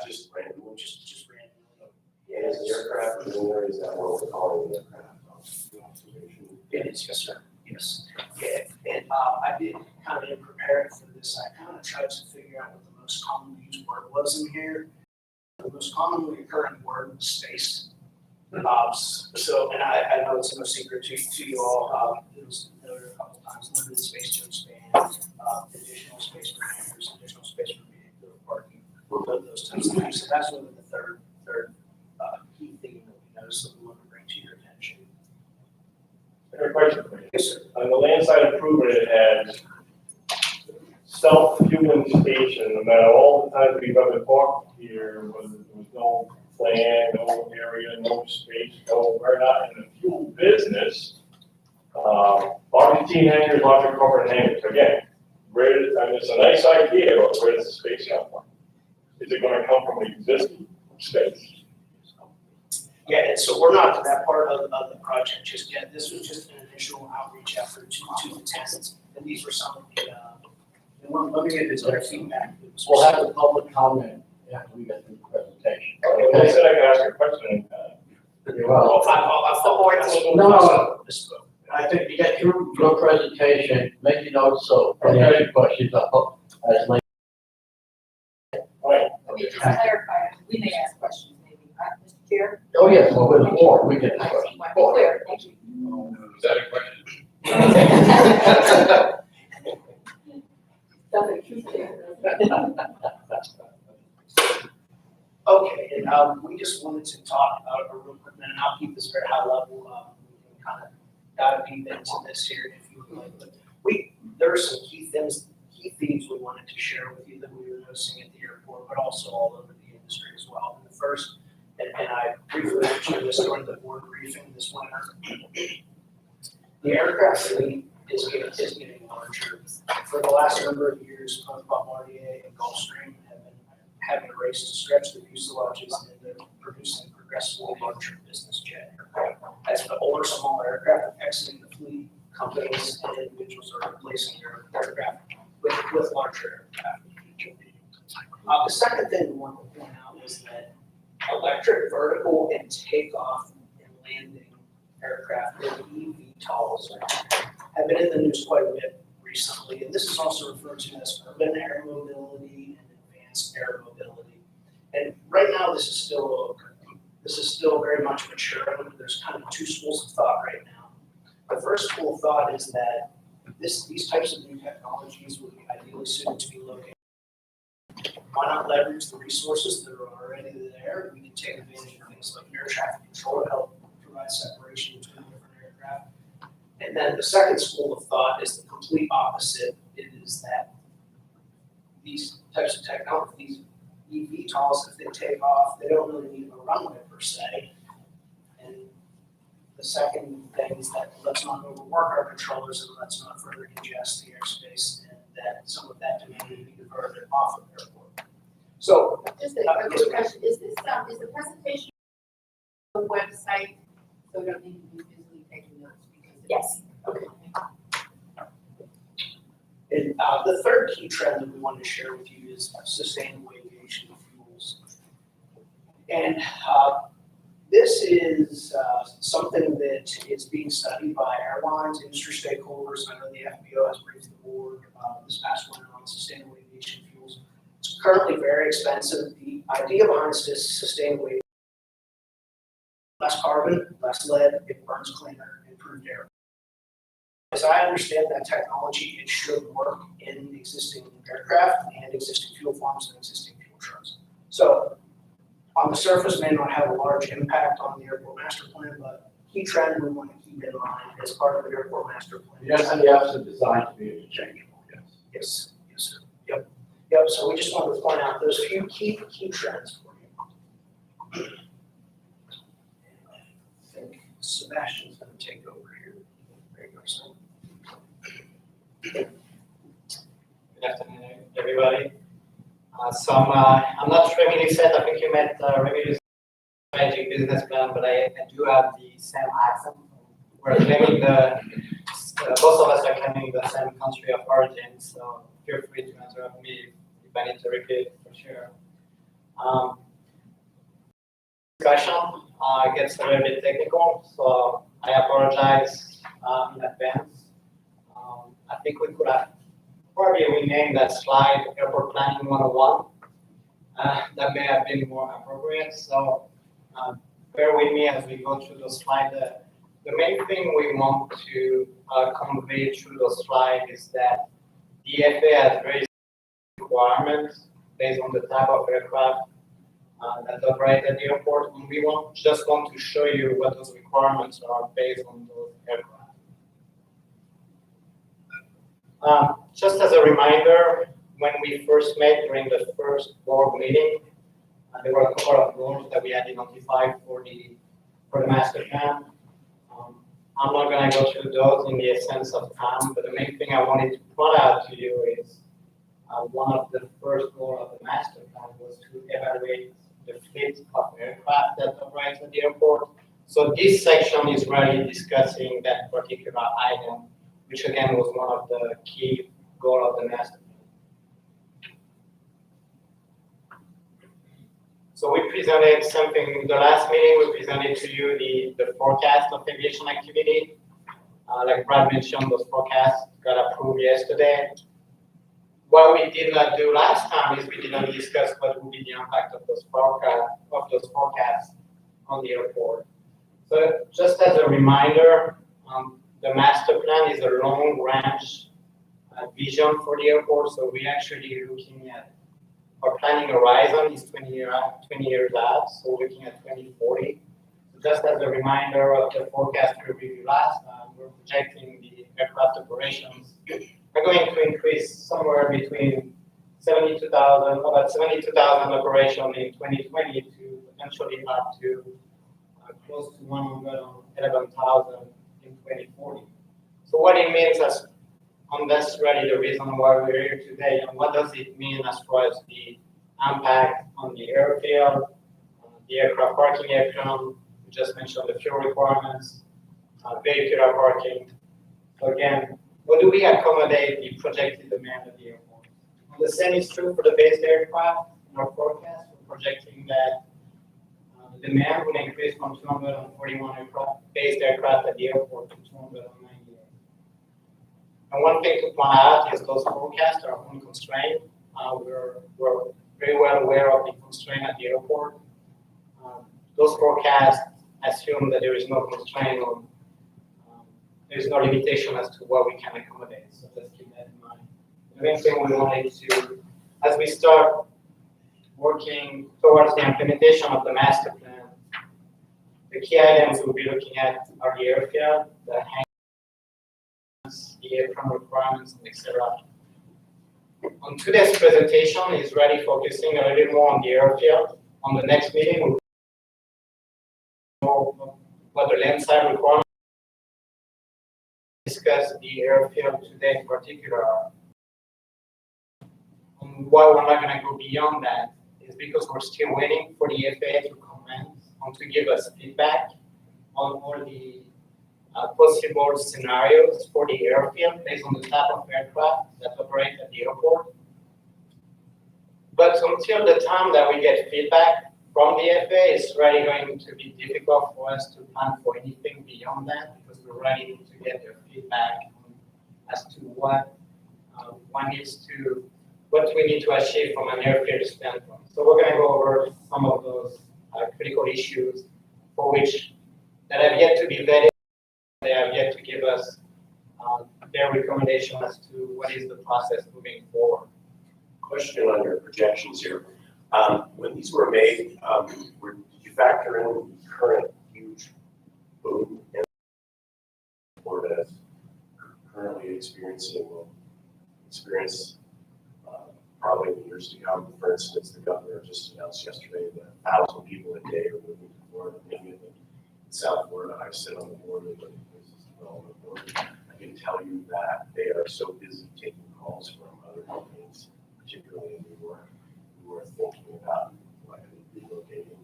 just random. Just random. Yeah, is the aircraft in there? Is that what we're calling the aircraft? It is, yes, sir. Yes. Yeah. And I did kind of in preparing for this, I kind of tried to figure out what the most commonly used word was in here. The most commonly occurring word was space. So, and I know it's no secret to you all. It was noted a couple times, limited space to expand, additional space for hangars, additional space for vehicular parking, those types of things. So that's really the third key theme that we noticed that we want to bring to your attention. Any question? Yes, sir. On the land side improvement, it has self-fueling station. No matter all the times we've ever talked here, there was no plan, no area, no space, no, we're not in the fuel business. RBT hangars, larger corporate hangars. Again, it's a nice idea, but where does the space come from? Is it going to come from existing space? Yeah, and so we're not to that part of the project just yet. This was just an initial outreach effort to the tenants, and these were some of the, and let me get this other feedback. We'll have the public comment after we get through the presentation. Okay, well, I said I could ask a question. Well, No. I think you get through your presentation, make your notes, so any other questions, as late. Right. Let me just clarify, we may ask questions maybe, Mr. Chair? Oh, yes, well, with the board, we can. I just want to be clear, thank you. Is that a question? Doesn't keep there. Okay, and we just wanted to talk about a real quick minute, and I'll keep this very high level. We can kind of dive deep into this here if you would like. But there are some key themes we wanted to share with you that we were noticing at the airport, but also all over the industry as well. And the first, and I briefly mentioned this during the board briefing this winter, the aircraft fleet is getting larger. For the last number of years, both Bombardier and Gulfstream have been having a race to stretch the fuselages into producing progressively larger business jet aircraft. As the older, smaller aircraft exiting the fleet, companies and individuals are replacing their aircraft with larger aircraft. The second thing we want to point out is that electric vertical and takeoff and landing aircraft, or eVTOLs, have been in the news quite a bit recently, and this is also referred to as urban air mobility and advanced air mobility. And right now, this is still very much maturing. There's kind of two schools of thought right now. The first school of thought is that these types of new technologies would be ideally suited to be located. Why not leverage the resources that are already there? We can take advantage of things like air traffic control to help provide separation between different aircraft. And then the second school of thought is the complete opposite. It is that these types of technologies, eVTOLs, if they take off, they don't really need a runway per se. And the second thing is that let's not overwork our controllers and let's not further congest the airspace, and that some of that demand will be diverted off of the airport. So, Just a quick question, is the presentation on the website, so we don't need to be visually taking notes? Yes. okay. And the third key trend that we wanted to share with you is sustainable aviation fuels. And this is something that is being studied by airlines, industry stakeholders. I know the FBO has briefed the board this past winter on sustainable aviation fuels. It's currently very expensive. The idea behind sustainable aviation, less carbon, less lead, it burns cleaner, improved air. As I understand that technology, it should work in existing aircraft and existing fuel forms and existing fuel trucks. So on the surface may not have a large impact on the airport master plan, but key trend we want to keep in mind as part of the airport master plan. Yes, and the apps are designed to be interchangeable, yes. Yes, sir. Yep. So we just wanted to point out those few key trends for you. I think Sebastian's going to take over here. There you go, sir. Good afternoon, everybody. I'm not sure Emily said, I think you met Remi's strategic business plan, but I do have the same accent. We're claiming both of us are claiming the same country of origin, so feel free to interrupt me if I need to repeat for sure. Discussion gets a little bit technical, so I apologize in advance. I think we could have probably renamed that slide Airport Planning 101. That may have been more appropriate, so bear with me as we go through the slide. The main thing we want to convey through the slide is that the FAA has very requirements based on the type of aircraft that operate at the airport, and we just want to show you what those requirements are based on those aircraft. Just as a reminder, when we first met during the first board meeting, there were a couple of goals that we had identified for the master plan. I'm not going to go through those in the essence of time, but the main thing I wanted to point out to you is one of the first goals of the master plan was to evaluate the fleet of aircraft that operates at the airport. So this section is really discussing that particular item, which again was one of the key goals of the master plan. So we presented something, the last meeting we presented to you the forecast of aviation activity. Like Brad mentioned, those forecasts got approved yesterday. What we did not do last time is we didn't discuss what would be the impact of those forecasts on the airport. So just as a reminder, the master plan is a long-range vision for the airport. So we're actually looking at our planning horizon is 20 years out. So we're looking at 2040. So just as a reminder of the forecast we reviewed last time, we're projecting the aircraft operations are going to increase somewhere between about 72,000 operations in 2020 to potentially up to close to 111,000 in 2040. So what it means and that's really the reason why we're here today. And what does it mean as far as the impact on the airfield, the aircraft parking area? We just mentioned the fuel requirements, vehicular parking. So again, what do we accommodate the projected demand at the airport? And the same is true for the based aircraft. In our forecast, we're projecting that the demand will increase from 241 based aircraft at the airport to 298. And one thing to point out is those forecasts are unconstrained. We're very well aware of the constraint at the airport. Those forecasts assume that there is no constraint on there is no limitation as to what we can accommodate. So let's keep that in mind. The main thing we wanted to, as we start working towards the implementation of the master plan, the key items we'll be looking at are the airfield, the hangars, the apron requirements, and etc. On today's presentation is really focusing a little bit more on the airfield. On the next meeting, we'll know what the landside requirements. Discuss the airfield today in particular. And why we're not going to go beyond that is because we're still waiting for the FAA to comment and to give us feedback on all the possible scenarios for the airfield based on the type of aircraft that operate at the airport. But until the time that we get feedback from the FAA, it's really going to be difficult for us to plan for anything beyond that because we really need to get their feedback as to what we need to achieve from an airfield standpoint. So we're going to go over some of those critical issues for which that have yet to be vetted. They have yet to give us their recommendation as to what is the process moving forward. Question on your projections here. When these were made, did you factor in the current huge boom in Florida is currently experiencing probably in years to come? For instance, the governor just announced yesterday that 1,000 people a day are moving to Florida, maybe in South Florida. I sit on the board of the development board. I can tell you that they are so busy taking calls from other companies, particularly in New York, who are thinking about relocating.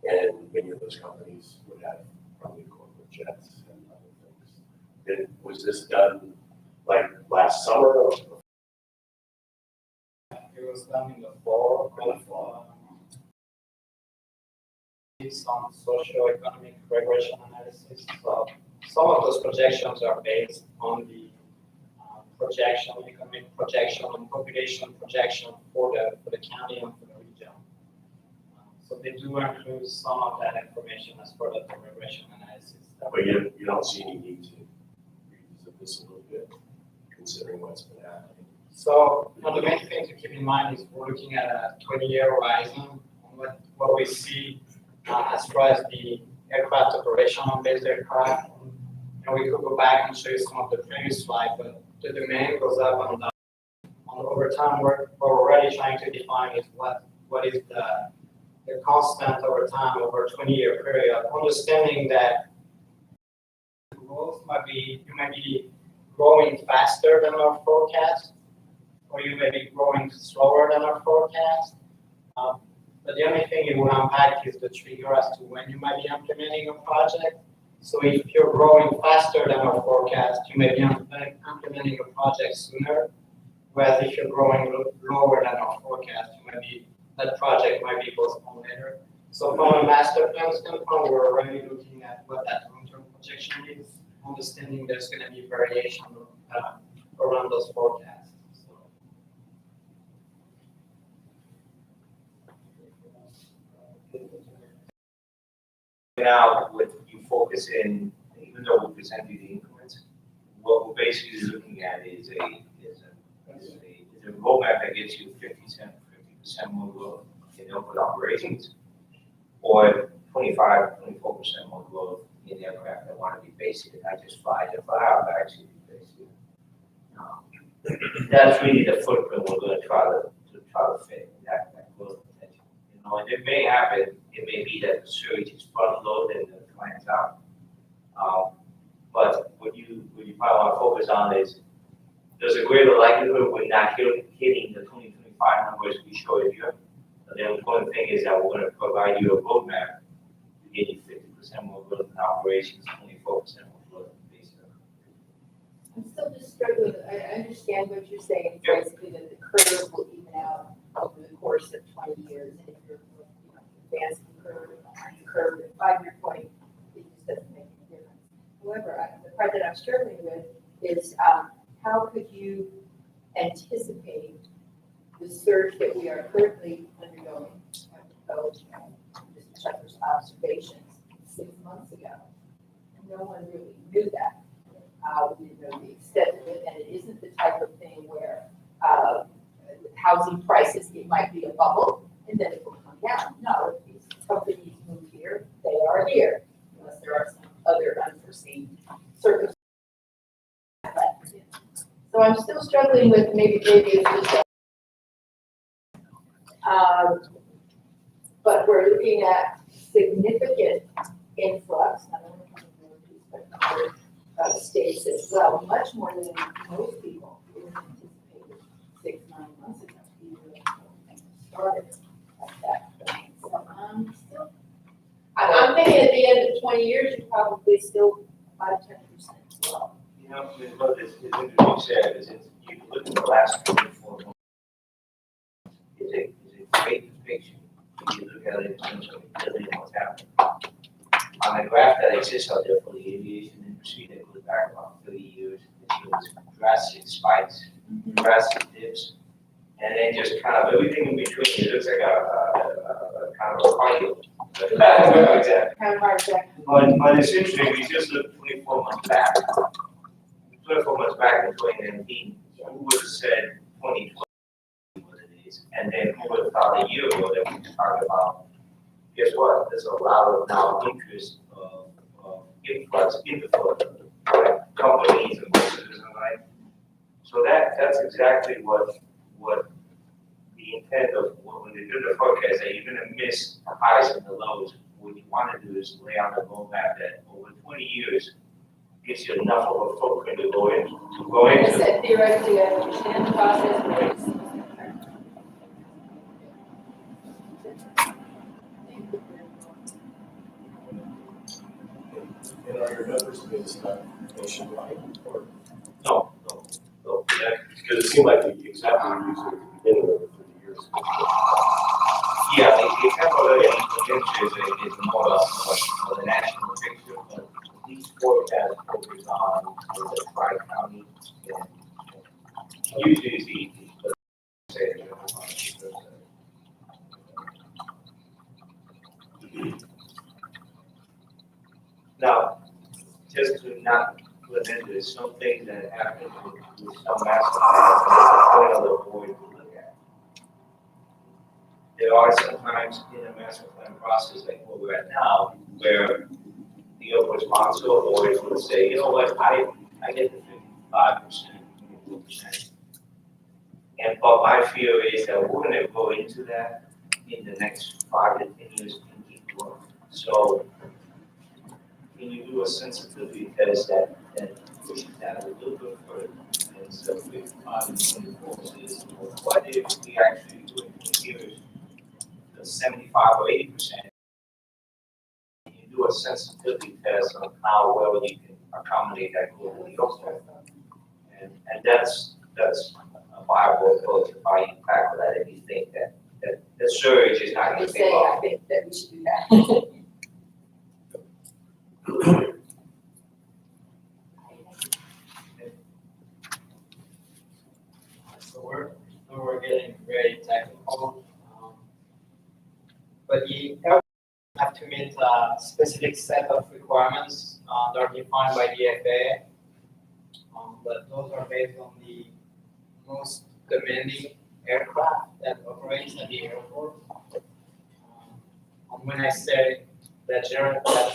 And many of those companies would have probably corporate jets and other things. Was this done like last summer? Or? It was done in the fall. some socio-economic regression analysis. So some of those projections are based on the projection, economic projection, and population projection for the county and for the region. So they do include some of that information as part of the regression analysis. But you don't see any need to revisit this a little bit, considering what's been happening. So the main thing to keep in mind is we're looking at a 20-year horizon. What we see as far as the aircraft operation on based aircraft, we could go back and show you some of the previous slides, but the demand goes up on over time. We're already trying to define is what is the constant over time over a 20-year period, understanding that growth you might be growing faster than our forecast, or you may be growing slower than our forecast. But the only thing it will impact is the trigger as to when you might be implementing a project. So if you're growing faster than our forecast, you may be implementing a project sooner. Whereas if you're growing lower than our forecast, that project might be postponed later. So from a master plan standpoint, we're already looking at what that long-term projection is, understanding there's going to be variation around those forecasts. Now, what you focus in, even though we present you the increments, what we're basically looking at is a roadmap that gets you 50% more growth in open operations, or 24% more growth in aircraft that want to be based here, not just fly to fly out, but actually be based here. That's really the footprint we're going to try to fit that growth potential. And it may happen. It may be that the surge is front loaded and the plans out. But what you probably want to focus on is there's a greater likelihood we're not hitting the 2025 numbers we showed you. The important thing is that we're going to provide you a roadmap to get you 50% more growth in operations, 24% more growth in base. I'm still just struggling, I understand what you're saying, basically that the curve will even out over the course of 20 years. And if you're advancing the curve at 5-year point, it just doesn't make any difference. However, the part that I'm struggling with is how could you anticipate the surge that we are currently undergoing? Just Chucker's observations 6 months ago. And no one really knew that. We didn't know the extent of it, and it isn't the type of thing where housing prices, it might be a bubble, and then it will come down. No, if these companies move here, they are here, unless there are some other unforeseen circumstances. So I'm still struggling with maybe it's just but we're looking at significant influx, not only from the Northeast, but other states as well, much more than most people anticipated 6-9 months ago. Even started at that point. So I'm thinking at the end of 20 years, you're probably still 5-10% as well. What is interesting said is you look at the last 24 months, it's a great depiction. If you look at it in terms of what's happening. On a graph that exists out there for the aviation industry that goes back about 30 years, it shows drastic spikes, drastic dips, and then just kind of everything in between. It looks like a kind of a cardio. Exactly. Kind of hard to. But it's interesting, we just look 24 months back. 24 months back in 2019, who would have said 2020 what it is? And then who would have thought a year ago that we were talking about? Guess what? There's a lot of now interest of influx into Florida, right? Companies and businesses and like. So that's exactly what the intent of when they do the forecast, that you're going to miss the highs and the lows. What you want to do is lay out a roadmap that over 20 years gives you enough of a footprint to go into. Like I said, theoretically, I understand the process, but it's. And are your numbers based on nationwide or? No. Because it seemed like the example you used at the beginning of it for the years. Yeah, the temporary picture is more of the national picture, but these forecasts focus on the tri-county and usually now, just to not put into this, some things that happen with some master plans, point of the board to look at. There are sometimes in a master plan process, like where we're at now, where the response to a board would say, you know what, I get the 55%, 24%. And but my fear is that we're gonna go into that in the next 5 to 10 years and keep going. So can you do a sensitivity test that pushes that a little bit further? And so 55 and 24 is, what if we actually do it here, the 75 or 80%? You do a sensitivity test on how well you can accommodate that globally also. And that's a viable approach to how you tackle that if you think that the surge is not I going would to say, take off. I think that we should do that. So we're getting very technical. But the airport have to meet a specific set of requirements that are defined by the FAA. But those are based on the most demanding aircraft that operates at the airport. And when I say that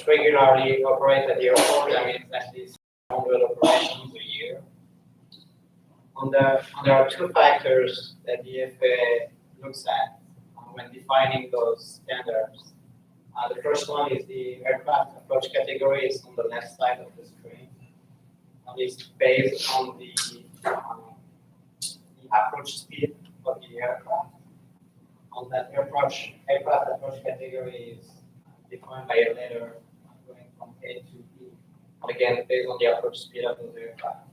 regularly operate at the airport, I mean at least 100 operations a year. And there are two factors that the FAA looks at when defining those standards. The first one is the aircraft approach categories on the left side of the screen. And it's based on the approach speed of the aircraft. On that aircraft approach category is defined by a letter going from A to B. And again, based on the approach speed of the aircraft.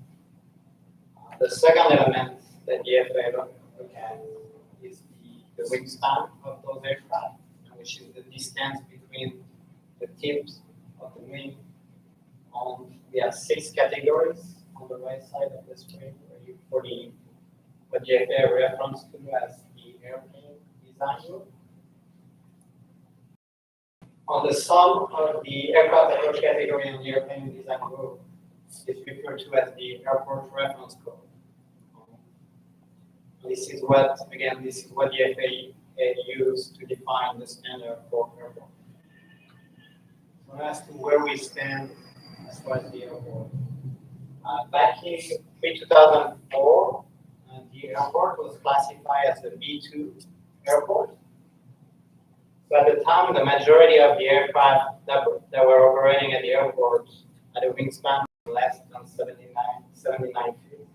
The second element that the FAA look at is the wingspan of those aircraft, which is the distance between the tips of the wing. We have 6 categories on the right side of the screen for the what the FAA reference to as the airplane design group. On the sum of the aircraft approach category and the airplane design group is referred to as the airport reference code. This is what the FAA used to define the standard for airport. So as to where we stand as far as the airport. Back in pre-2004, the airport was classified as a B2 airport. So at the time, the majority of the aircraft that were operating at the airport had a wingspan of less than 79 feet.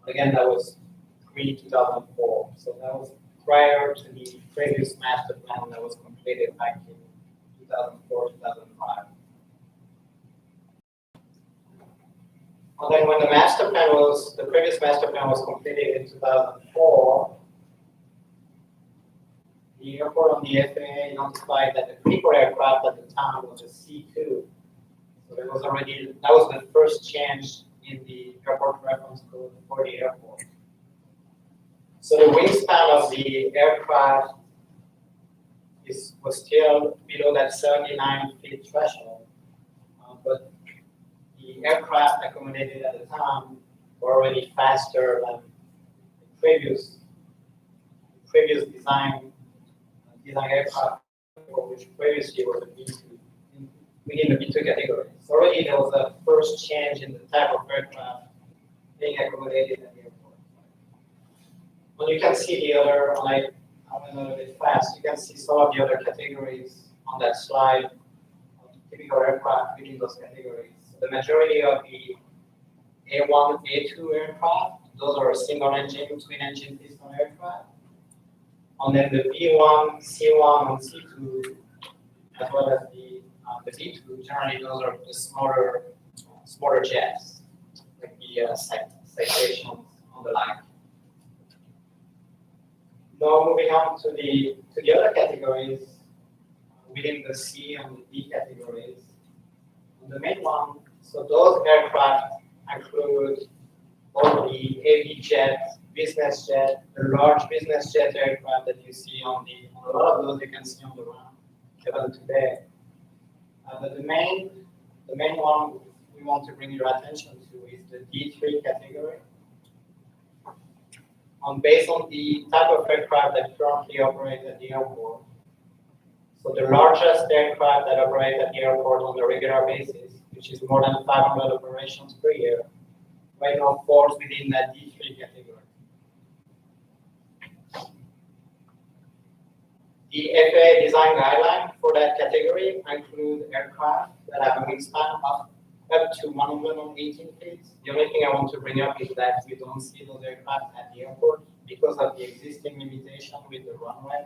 Again, that was pre-2004. So that was prior to the previous master plan that was completed back in 2004, 2005. And then when the previous master plan was completed in 2004, the airport on the FAA notified that the people aircraft at the time was a C2. So that was the first change in the airport reference code for the airport. So the wingspan of the aircraft was still below that 79 feet threshold, but the aircraft accommodated at the time were already faster than the previous design aircraft, which previously was a B2, within the B2 category. So already there was a first change in the type of aircraft being accommodated at the airport. Well, you can see the other, I went a little bit fast, you can see some of the other categories on that slide, typical aircraft within those categories. So the majority of the A1, A2 aircraft, those are single engine, twin engine piston aircraft. And then the B1, C1, and C2, as well as the B2, generally those are the smaller jets, like the Citations on the line. Now moving on to the other categories within the C and the D categories. And the main one, so those aircraft include all the heavy jet, business jet, the large business jet aircraft that you see on a lot of those you can see on the ground even today. But the main one we want to bring your attention to is the D3 category. Based on the type of aircraft that currently operate at the airport. So the largest aircraft that operate at the airport on a regular basis, which is more than 500 operations per year, right now falls within that D3 category. The FAA design guideline for that category include aircraft that have a wingspan of up to 118 feet. The only thing I want to bring up is that we don't see those aircraft at the airport because of the existing limitation with the runway,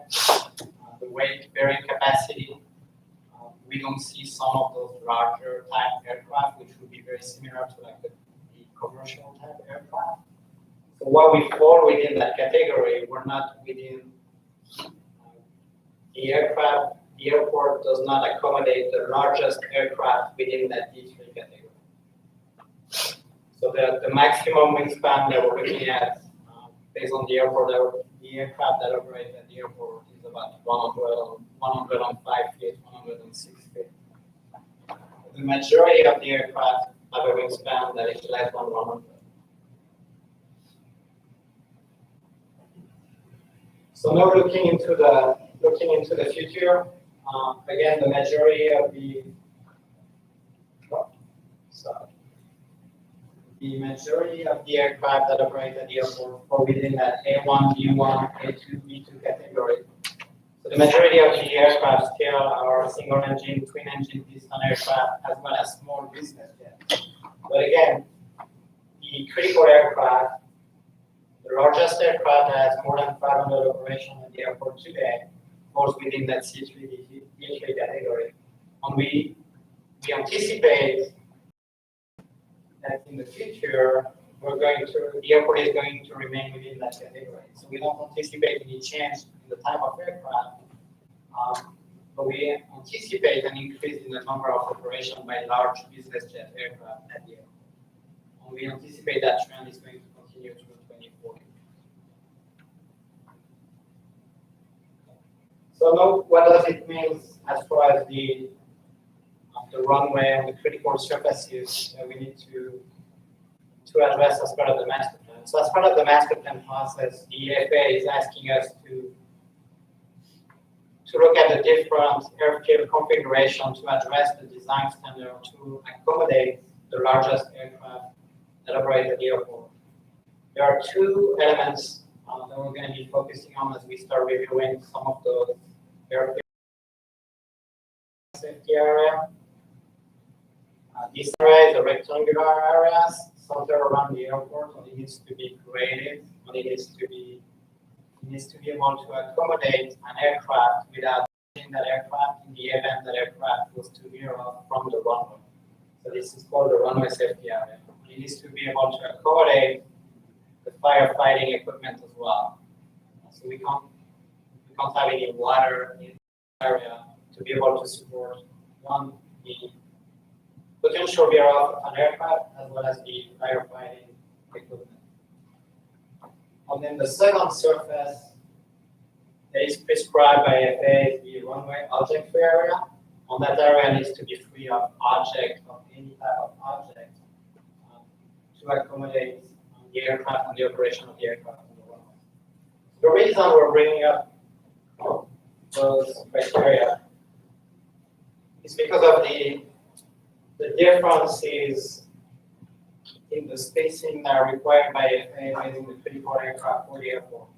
the weight bearing capacity. We don't see some of those larger type aircraft, which would be very similar to like the commercial type aircraft. So while we fall within that category, we're not within the aircraft. The airport does not accommodate the largest aircraft within that D3 category. So the maximum wingspan that we're looking at, based on the airport, the aircraft that operate at the airport is about 105 feet, 106 feet. The majority of the aircraft have a wingspan that is less than 100. So now looking into the future, again, the majority of the aircraft that operate at the airport fall within that A1, B1, A2, B2 category. So the majority of the aircraft still are single engine, twin engine piston aircraft, as well as small business jets. But again, the critical aircraft, the largest aircraft that has more than 500 operations at the airport today, falls within that C3, D3 category. And we anticipate that in the future, the airport is going to remain within that category. So we don't anticipate any change in the type of aircraft, but we anticipate an increase in the number of operations by large business jet aircraft at the airport. And we anticipate that trend is going to continue through 2040. So now, what does it mean as far as the runway and the critical surfaces that we need to address as part of the master plan? So as part of the master plan process, the FAA is asking us to look at the different airfield configuration to address the design standard to accommodate the largest aircraft that operate at the airport. There are two elements that we're going to be focusing on as we start reviewing some of those airfield safety area. This area is a rectangular area centered around the airport, and it needs to be creative, and it needs to be able to accommodate an aircraft without hitting that aircraft in the event that aircraft was to veer off from the runway. So this is called the runway safety area. It needs to be able to accommodate the firefighting equipment as well. So we can't have any water in the area to be able to support one, the potential veer off of an aircraft as well as the firefighting equipment. And then the second surface that is prescribed by FAA is the runway object-free area. And that area needs to be free of object, of any type of object, to accommodate the aircraft and the operation of the aircraft on the runway. The reason we're bringing up those criteria is because of the differences in the spacing that are required by FAA in the critical aircraft for the airport.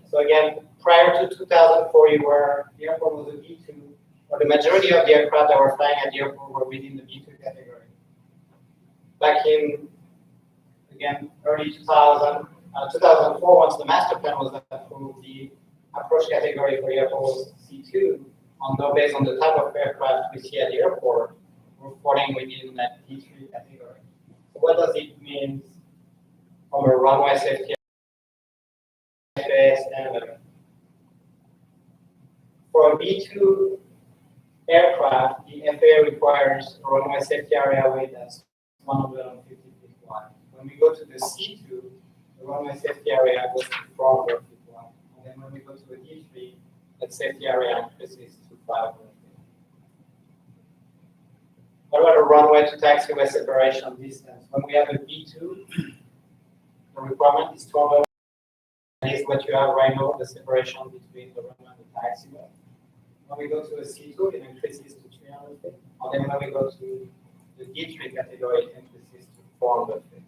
So again, prior to 2004, the airport was a B2, or the majority of the aircraft that were flying at the airport were within the B2 category. Back in, again, early 2004, once the master plan was approved, the approach category for the airport was C2, although based on the type of aircraft we see at the airport, we're falling within that D3 category. So what does it mean from a runway safety FAA standard? B2 aircraft, the FAA requires a runway safety area weight that's 150 feet wide. When we go to the C2, the runway safety area goes to 400 feet wide. And then when we go to the D3, that safety area increases to 500 feet. What about a runway to taxiway separation distance? When we have a B2, the requirement is 200. That is what you have right now, the separation between the runway and the taxiway. When we go to a C2, it increases to 300 feet. And then when we go to the D3 category, it increases to 400 feet.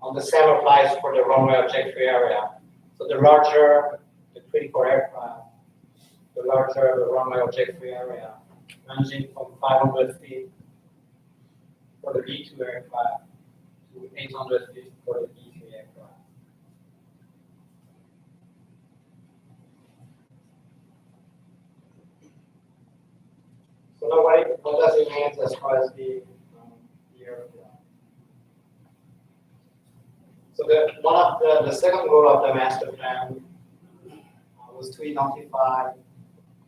And the same applies for the runway object-free area. So the larger the critical aircraft, the larger the runway object-free area, ranging from 500 feet for the B2 aircraft to 800 feet for the B3 aircraft. So now what does it mean as far as the aircraft? So the second goal of the master plan was to identify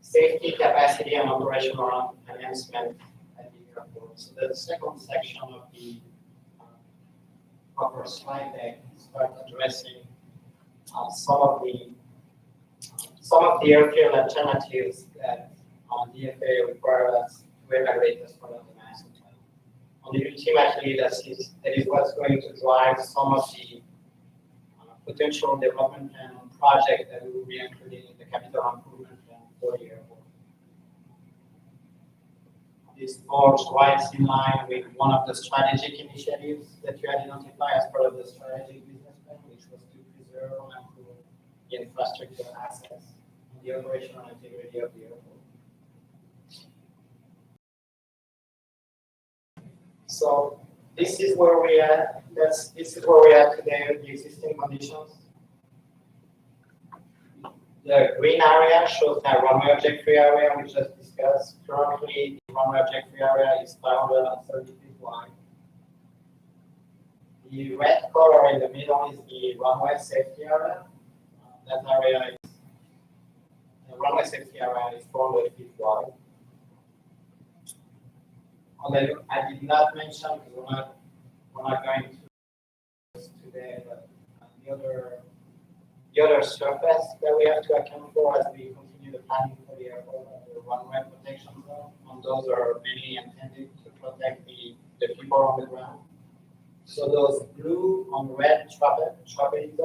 safety, capacity, and operational enhancement at the airport. So the second section of the our slide deck starts addressing some of the airfield alternatives that DFA requires us to evaluate as part of the master plan. And ultimately, that is what's going to drive some of the potential development plan project that we will be including in the capital improvement plan for the airport. This falls right in line with one of the strategic initiatives that you identified as part of the strategic business plan, which was to preserve and improve the infrastructure assets and the operational integrity of the airport. So this is where we are. This is where we are today with the existing conditions. The green area shows that runway object-free area we just discussed. Currently, the runway object-free area is 530 feet wide. The red color in the middle is the runway safety area. That area is the runway safety area is 400 feet wide. And then I did not mention because we're not going to this today, but the other surface that we have to account for as we continue the planning for the airport are the runway protection zone. And those are mainly intended to protect the people on the ground. So those blue and red trapezoids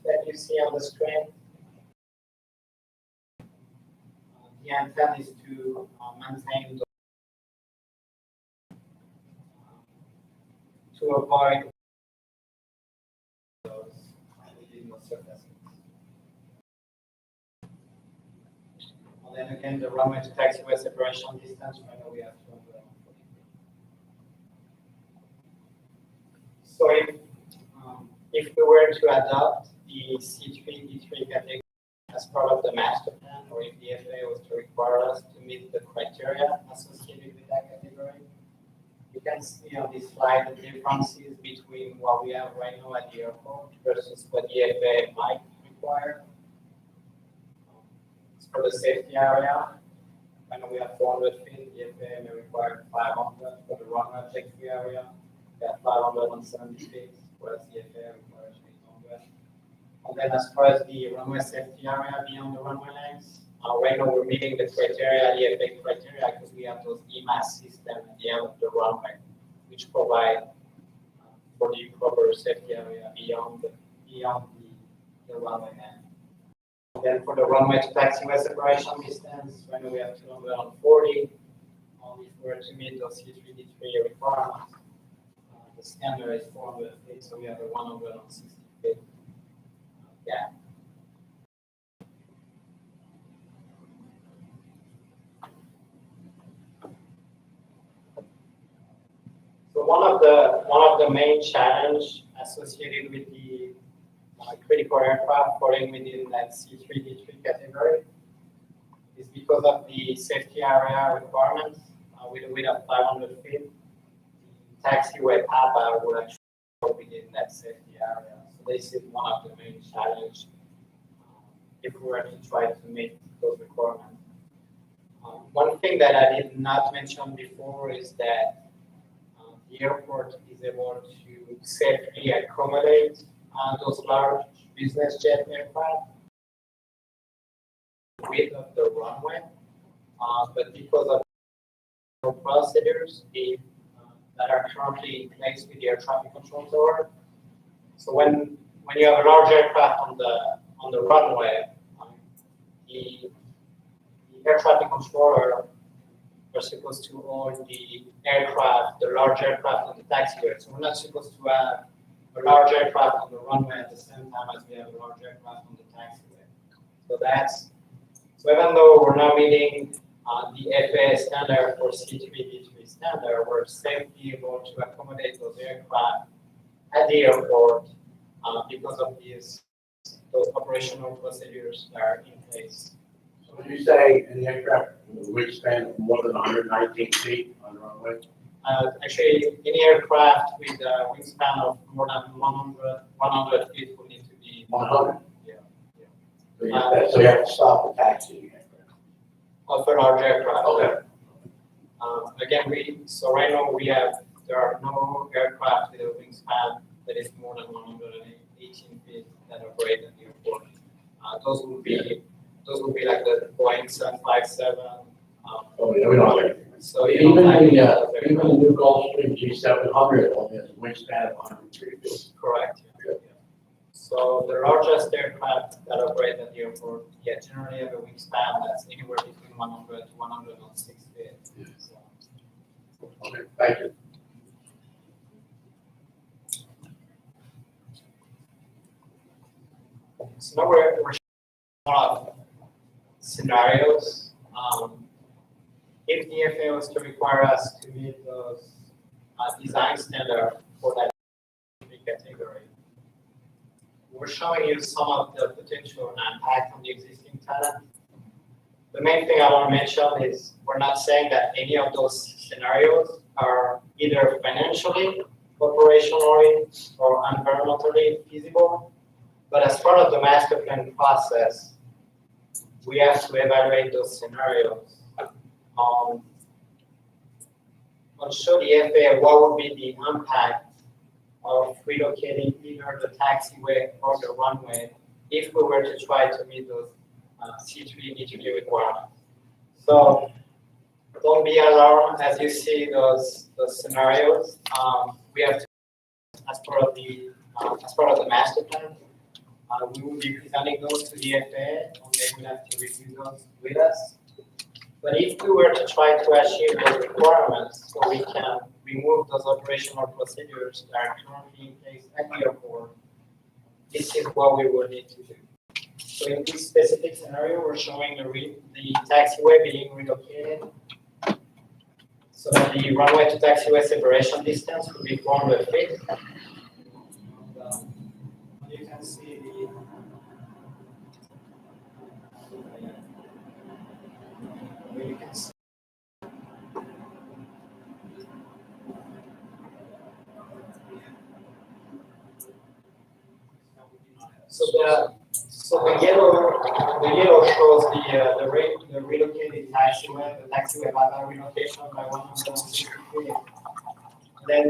that you see on the screen, the intent is to maintain to avoid those within the surfaces. And then again, the runway to taxiway separation distance, right now we have 240 feet. So if we were to adopt the C3, D3 category as part of the master plan, or if the FAA was to require us to meet the criteria associated with that category, you can see on this slide the differences between what we have right now at the airport versus what the FAA might require. For the safety area, right now we have 400 feet, the FAA may require 500. For the runway object-free area, we have 570 feet, whereas the FAA requires 800. And then as far as the runway safety area beyond the runway lanes, right now we're meeting the criteria, the FAA criteria, because we have those EMAS systems at the end of the runway, which provide for the proper safety area beyond the runway lane. Then for the runway to taxiway separation distance, right now we have 240. Only if we were to meet those C3, D3 requirements, the standard is 400 feet, so we have a 160 feet gap. So one of the main challenge associated with the critical aircraft falling within that C3, D3 category is because of the safety area requirements with a width of 500 feet. The taxiway PAPA will actually fall within that safety area. So this is one of the main challenges if we were to try to meet those requirements. One thing that I did not mention before is that the airport is able to safely accommodate those large business jet aircraft width of the runway, but because of the procedures that are currently in place with the air traffic control tower, so when you have a large aircraft on the runway, the air traffic controller are supposed to own the aircraft, the large aircraft on the taxiway. So we're not supposed to have a large aircraft on the runway at the same time as we have a large aircraft on the taxiway. So even though we're not meeting the FAA standard for C3, D3 standard, we're safely able to accommodate those aircraft at the airport because of those operational procedures that are in place. So when you say an aircraft with a wingspan of more than 119 feet on the runway? Actually, any aircraft with a wingspan of more than 100 feet will need to be 100? Yeah. So you have to stop the taxi. of a large aircraft. Okay. Again, right now there are no aircraft with a wingspan that is more than 118 feet that operate at the airport. Those will be like the Boeing 757. Oh, yeah, we don't have anything. So you Even don't have any the, of those even the aircraft. new Gulfstream G700 only has a wingspan of 103 feet. Correct. Yeah. So the largest aircraft that operate at the airport, generally have a wingspan that's anywhere between 100 to 106 feet. So, Okay, thank you. So now we're showing a lot of scenarios. If the FAA was to require us to meet those design standards for that category, we're showing you some of the potential impact on the existing talent. The main thing I want to mention is we're not saying that any of those scenarios are either financially, operationally, or environmentally feasible. But as part of the master plan process, we have to evaluate those scenarios on show the FAA what would be the impact of relocating either the taxiway or the runway if we were to try to meet those C3 D3 requirements. So don't be alarmed as you see those scenarios. We have to, as part of the master plan, we will be presenting those to the FAA, and they will have to review those with us. But if we were to try to achieve those requirements, so we can remove those operational procedures that are currently in place at the airport, this is what we will need to do. So in this specific scenario, we're showing the taxiway being relocated so that the runway to taxiway separation distance will be 400 feet. And, you can see you can see so the yellow shows the relocated taxiway, the taxiway by relocation by 160 feet. Then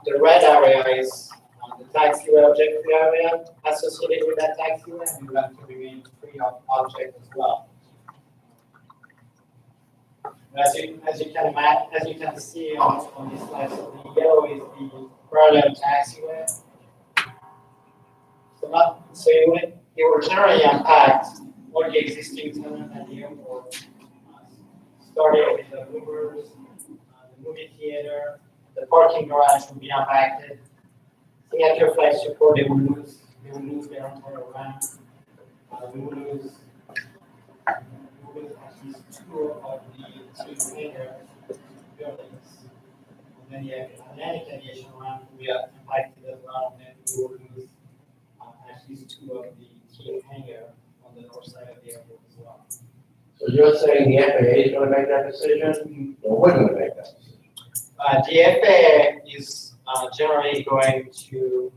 the red area is the taxiway objective area associated with that taxiway, and we want to remain free of object as well. As you can see on this slide, so the yellow is the parallel taxiway. So it will generally impact all the existing tenants at the airport, starting with the movers, the movie theater, the parking garage will be impacted. Signature flight support, they will lose their entire ramp. We will lose at least 2 of the 2 major buildings. And then the Atlantic aviation ramp will be impacted as well, and then we will lose at least 2 of the team hangar on the north side of the airport as well. So you're saying the FAA is going to make that decision, or we're going to make that decision? The FAA is generally going to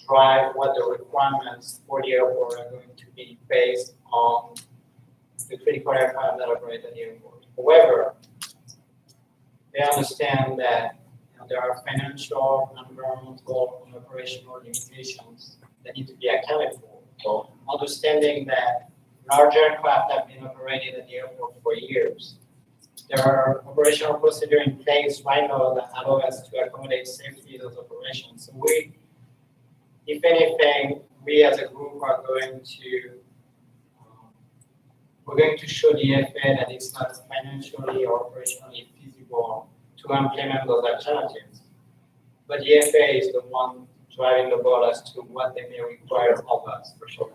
drive what the requirements for the airport are going to be based on the critical aircraft that operate at the airport. However, they understand that there are financial, environmental, and operational limitations that need to be accounted for. So understanding that large aircraft have been operating at the airport for years. There are operational procedures in place right now that allow us to accommodate safely those operations. So we, if anything, we as a group are going to we're going to show the FAA that it's not financially or operationally feasible to implement those alternatives. But the FAA is the one driving the ball as to what they may require of us, for sure.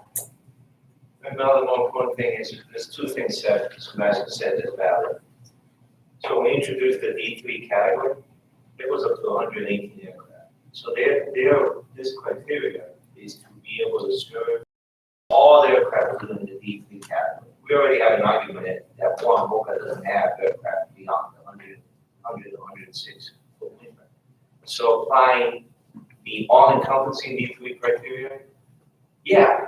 Another more important thing is, there's two things that Sebastian said is valid. So when we introduced the D3 category, it was up to 118 aircraft. So this criteria is to be able to serve all the aircraft within the D3 category. We already have an argument that one Boca doesn't have aircraft beyond the 100 to 106 foot limit. So applying the all-encompassing D3 criteria, yeah,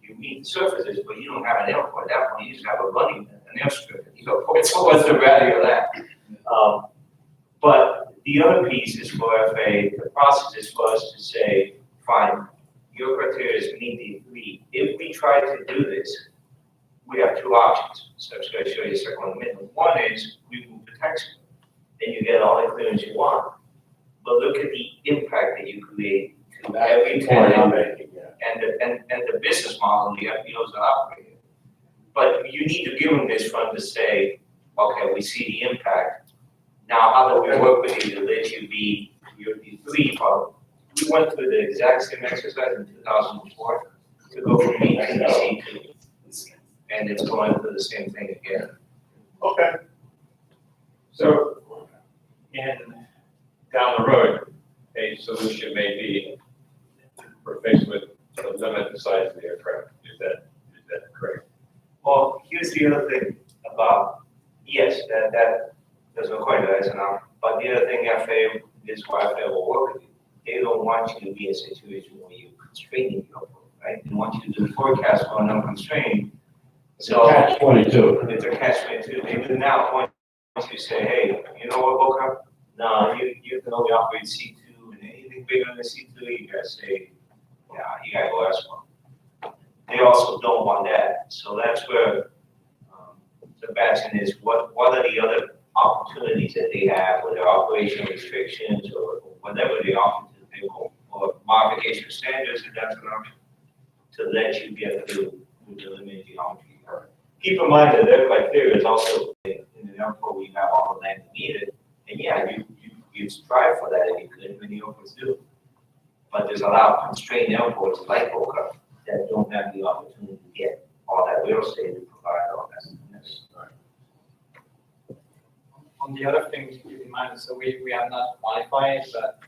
you meet the surfaces, but you don't have an airport. At that point, you just have an airstrip at the airport. So what's the value of that? But the other piece is for FAA, the process is for us to say, fine, your criteria is meet D3. If we try to do this, we have two options. So I'm just going to show you a second one in a minute. One is we move the taxi. Then you get all the clearance you want. But look at the impact that you create to every tenant and the business model the FBOs are operating. But you need to give them this fund to say, okay, we see the impact. Now, how do we work with you to let you be your D3 part? We went through the exact same exercise in 2004 to go from B2 to C2. And it's going through the same thing again. Okay. So, down the road, a solution may be we're faced with to limit the size of the aircraft. Is that correct? Well, here's the other thing about, yes, that there's no question that is enough. But the other thing FAA, this is why FAA will work with you. They don't want you to be in a situation where you're constraining the airport, right? They want you to do forecast for an unconstrained. So Catch-22. It's a catch-22. They do not want you to say, hey, you know what, Boca? No, you can only operate C2, and anything bigger than C2, you gotta say, yeah, you gotta go elsewhere. They also don't want that. So that's where Sebastian is, what are the other opportunities that they have, whether operational restrictions or whatever they offer to the vehicle, or modification standards, if that's an option, to let you get through the limited geometry. Keep in mind that their criteria is also in an airport we have all the land needed, and yeah, you strive for that if you could, many airports do. But there's a lot of constrained airports like Boca that don't have the opportunity to get all that real estate to provide all that. On the other thing to keep in mind, so we have not qualified, but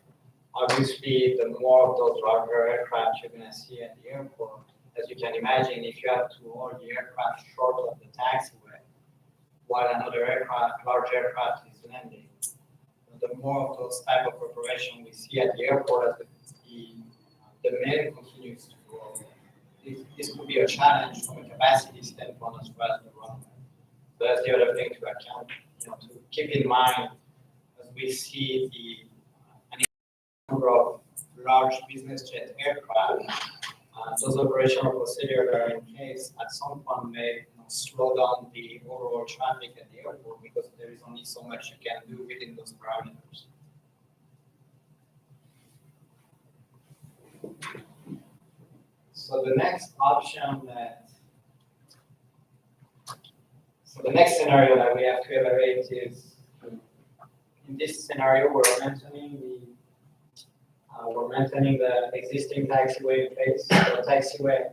obviously the more of those larger aircraft you're gonna see at the airport, as you can imagine, if you have to hold the aircraft short of the taxiway, while another aircraft, large aircraft is landing, the more of those type of operation we see at the airport as the demand continues to grow. This could be a challenge from a capacity standpoint as well as the runway. So that's the other thing to account, to keep in mind as we see the number of large business jet aircraft. Those operational procedures that are in place at some point may slow down the overall traffic at the airport because there is only so much you can do within those parameters. So the next scenario that we have to evaluate is, in this scenario, we're maintaining the existing taxiway in place. The taxiway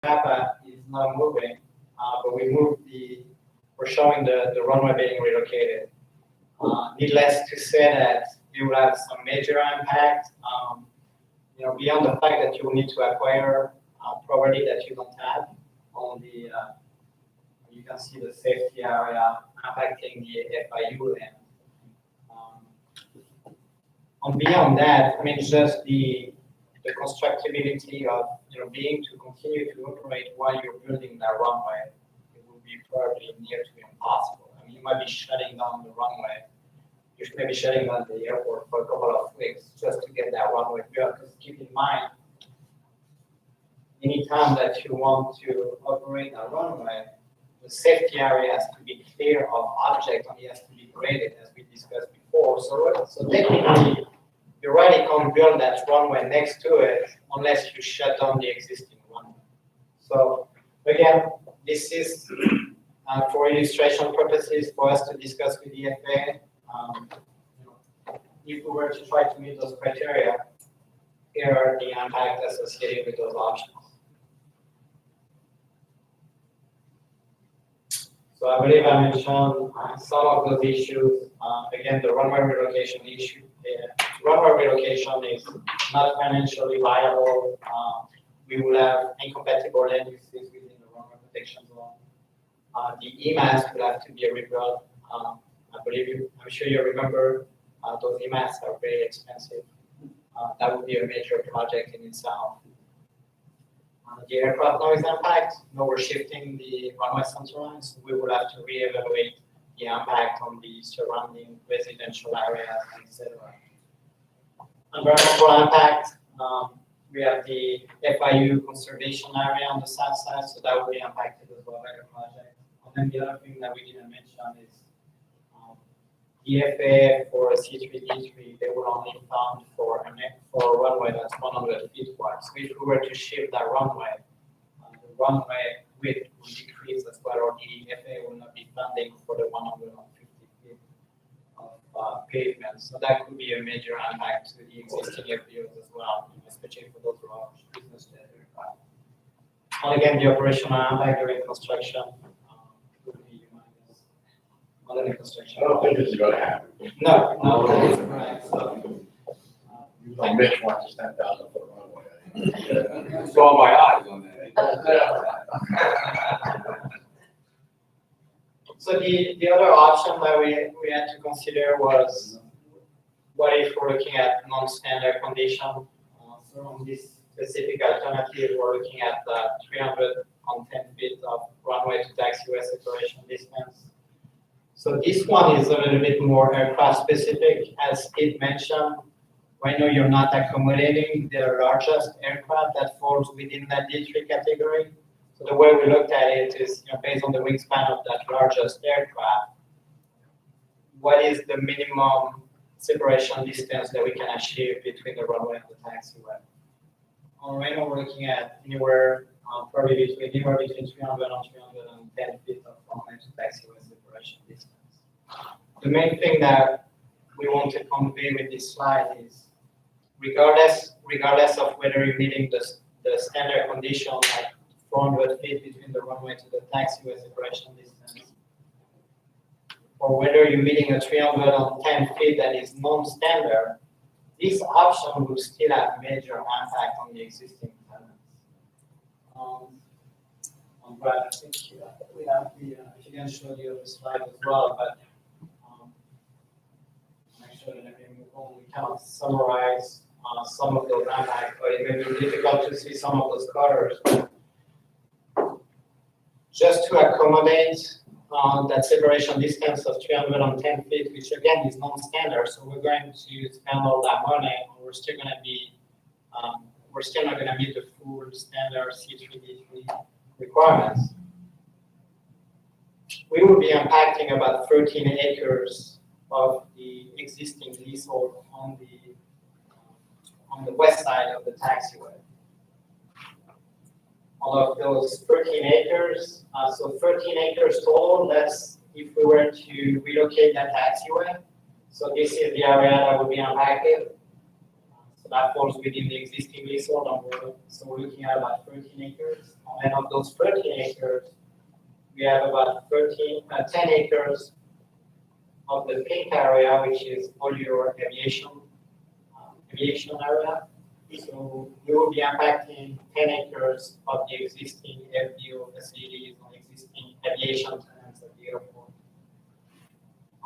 BRAA is not moving, but we're showing the runway being relocated. Needless to say that it will have some major impact, beyond the fact that you will need to acquire property that you don't have on the, you can see the safety area impacting the FIU land. And beyond that, just the the constructability of, being to continue to operate while you're building that runway, it will be probably near to impossible. I mean, you might be shutting down the runway. You may be shutting down the airport for a couple of weeks just to get that runway built. Because keep in mind, anytime that you want to operate a runway, the safety area has to be clear of objects and it has to be graded, as we discussed before. So technically, you really can't build that runway next to it unless you shut down the existing runway. So again, this is for illustration purposes for us to discuss with the FAA. If we were to try to meet those criteria, here are the impact associated with those options. So I believe I mentioned some of those issues. Again, the runway relocation issue. Runway relocation is not financially viable. We will have incompatible land uses within the runway protection zone. The EMAS will have to be rebuilt. I'm sure you remember those EMAS are very expensive. That would be a major project in itself. The aircraft noise impact, we're shifting the runway center line, so we will have to reevaluate the impact on the surrounding residential areas, etc. Environmental impact, we have the FIU conservation area on the south side, so that will be impacted as well by the project. And then the other thing that we didn't mention is the FAA for C3D3, they will only fund for a runway that's 100 feet wide. So if we were to shift that runway, the runway width will decrease as well, or the FAA will not be funding for the 150 feet of pavement. So that could be a major impact to the existing FBOs as well, especially for those large business jet aircraft. And again, the operational impact during construction would be minus. Not in construction. I don't think this is gonna happen. No, right. So, Mitch wants a 10,000 foot runway. Saw my eyes on that. So the other option that we had to consider was what if we're looking at non-standard condition. So on this specific alternative, we're looking at 310 feet of runway to taxiway separation distance. So this one is a little bit more aircraft specific, as Pete mentioned. Right now, you're not accommodating the largest aircraft that falls within that D3 category. So the way we looked at it is, based on the wingspan of that largest aircraft, what is the minimum separation distance that we can achieve between the runway and the taxiway? Right now, we're looking at probably between 300 and 310 feet of runway to taxiway separation distance. The main thing that we want to convey with this slide is, regardless of whether you're meeting the standard condition like 400 feet between the runway to the taxiway separation distance, or whether you're meeting a 310 feet that is non-standard, this option will still have major impact on the existing tenants. Brad, I think we have if you can show the other slide as well, but make sure that we kind of summarize some of those impacts, but it may be difficult to see some of those colors. Just to accommodate that separation distance of 310 feet, which again is non-standard, so we're going to spend all that money, and we're still going to be, we're still not going to meet the full standard C3D3 requirements. We will be impacting about 13 acres of the existing leasehold on the west side of the taxiway. All of those 13 acres, so 13 acres total, that's if we were to relocate that taxiway. So this is the area that would be impacted. So that falls within the existing leasehold, so we're looking at about 13 acres. And of those 13 acres, we have about 10 acres of the pink area, which is all your aviation area. So we will be impacting 10 acres of the existing FBO facilities on existing aviation tenants at the airport.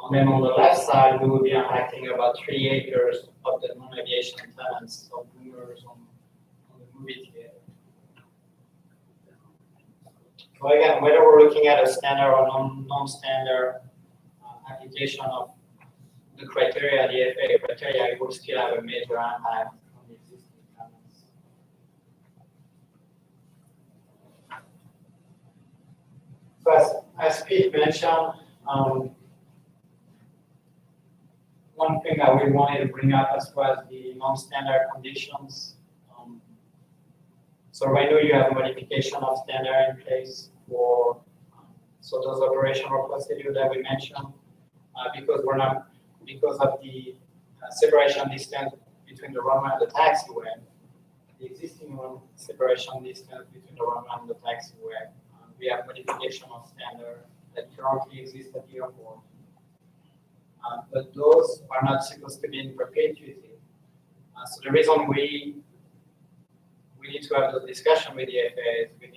And then on the left side, we will be impacting about 3 acres of the non-aviation tenants, so boomers So again, whether we're looking at a standard or non-standard application of the criteria, the FAA criteria, it will still have a major impact on the existing tenants. So as Pete mentioned, one thing that we wanted to bring up as far as the non-standard conditions. So right now you have a modification of standard in place for so those operational procedures that we mentioned, because of the separation distance between the runway and the taxiway, the existing separation distance between the runway and the taxiway, we have modification of standard that currently exist at the airport. But those are not supposed to be in perpetuity. So the reason we need to have the discussion with the FAA is we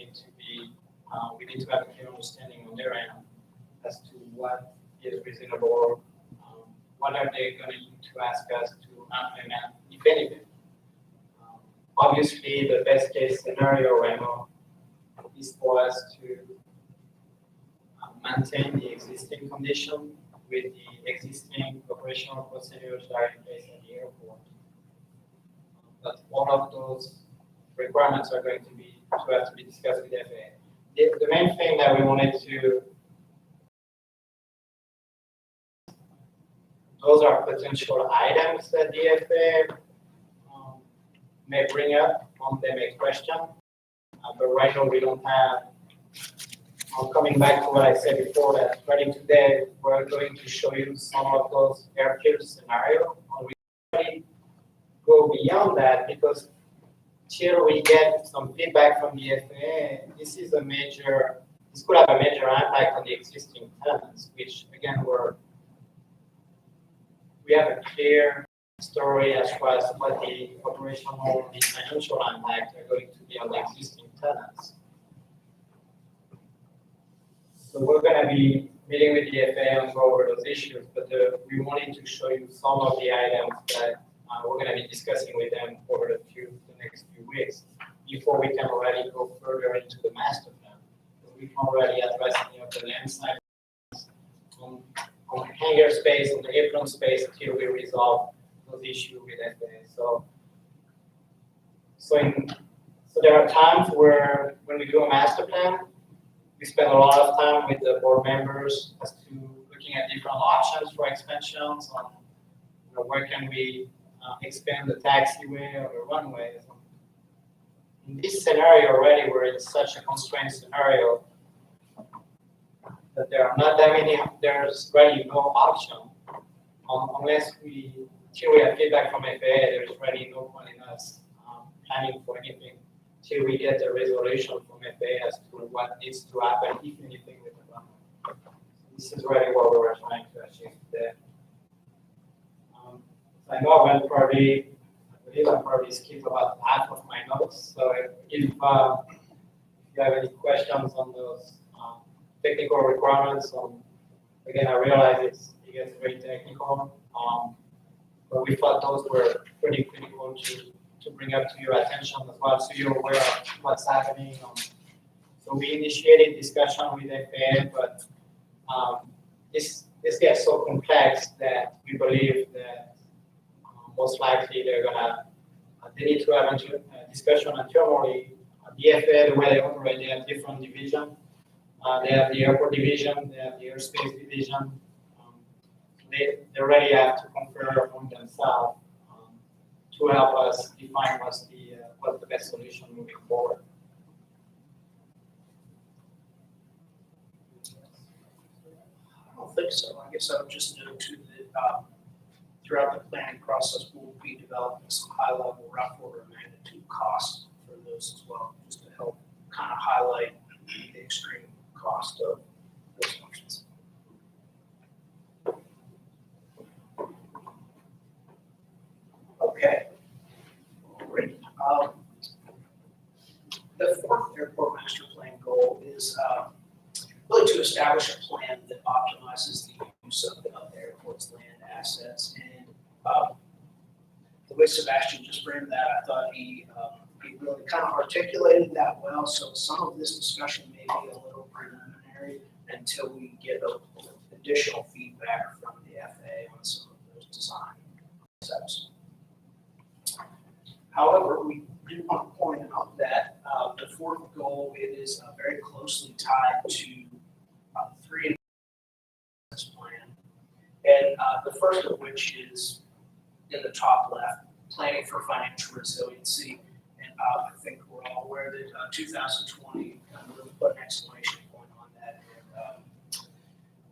need to have a clear understanding on their end as to what is reasonable, what are they going to ask us to implement, if anything. Obviously, the best case scenario right now is for us to maintain the existing condition with the existing operational procedures that are in place at the airport. But all of those requirements are going to have to be discussed with the FAA. The main thing that we wanted to, those are potential items that the FAA may bring up on they may question. But right now we don't have, coming back to what I said before, that starting today, we're going to show you some of those airfield scenarios. We really go beyond that because till we get some feedback from the FAA, this could have a major impact on the existing tenants, which again, we have a clear story as far as what the operational and financial impact are going to be on the existing tenants. So we're going to be meeting with the FAA and go over those issues, but we wanted to show you some of the items that we're going to be discussing with them over the next few weeks before we can already go further into the master plan. We can already address any of the land side on hangar space, on the apron space until we resolve those issues with FAA. So there are times where when we do a master plan, we spend a lot of time with the board members as to looking at different options for expansions on where can we expand the taxiway or the runways. In this scenario already, we're in such a constrained scenario that there are not that many, there's really no option until we have feedback from FAA, there's really no point in us planning for anything till we get the resolution from FAA as to what needs to happen, if anything, with the runway. This is really what we were trying to achieve today. I know I believe I probably skipped about half of my notes. So if you have any questions on those technical requirements, again, I realize it gets very technical, but we thought those were pretty critical to bring up to your attention as well, so you're aware of what's happening. So we initiated discussion with FAA, but this gets so complex that we believe that most likely they need to have a discussion internally. The FAA, the way they operate, they have different divisions. They have the airport division, they have the airspace division. They already have to confer among themselves to help us define what's the best solution moving forward. I don't think so. I guess I would just note too that throughout the planning process, we'll be developing some high-level rough order of magnitude costs for those as well, just to help kind of highlight the extreme cost of those functions. Okay. Great. The fourth airport master plan goal is really to establish a plan that optimizes the use of the airport's land assets. And the way Sebastian just framed that, I thought he really kind of articulated that well. So some of this discussion may be a little until we get additional feedback from the FAA on some of those design concepts. However, we do want to point out that the fourth goal, it is very closely tied to three business plan. And the first of which is in the top left, planning for financial resiliency. And I think we're all aware that 2020 really put an exclamation point on that and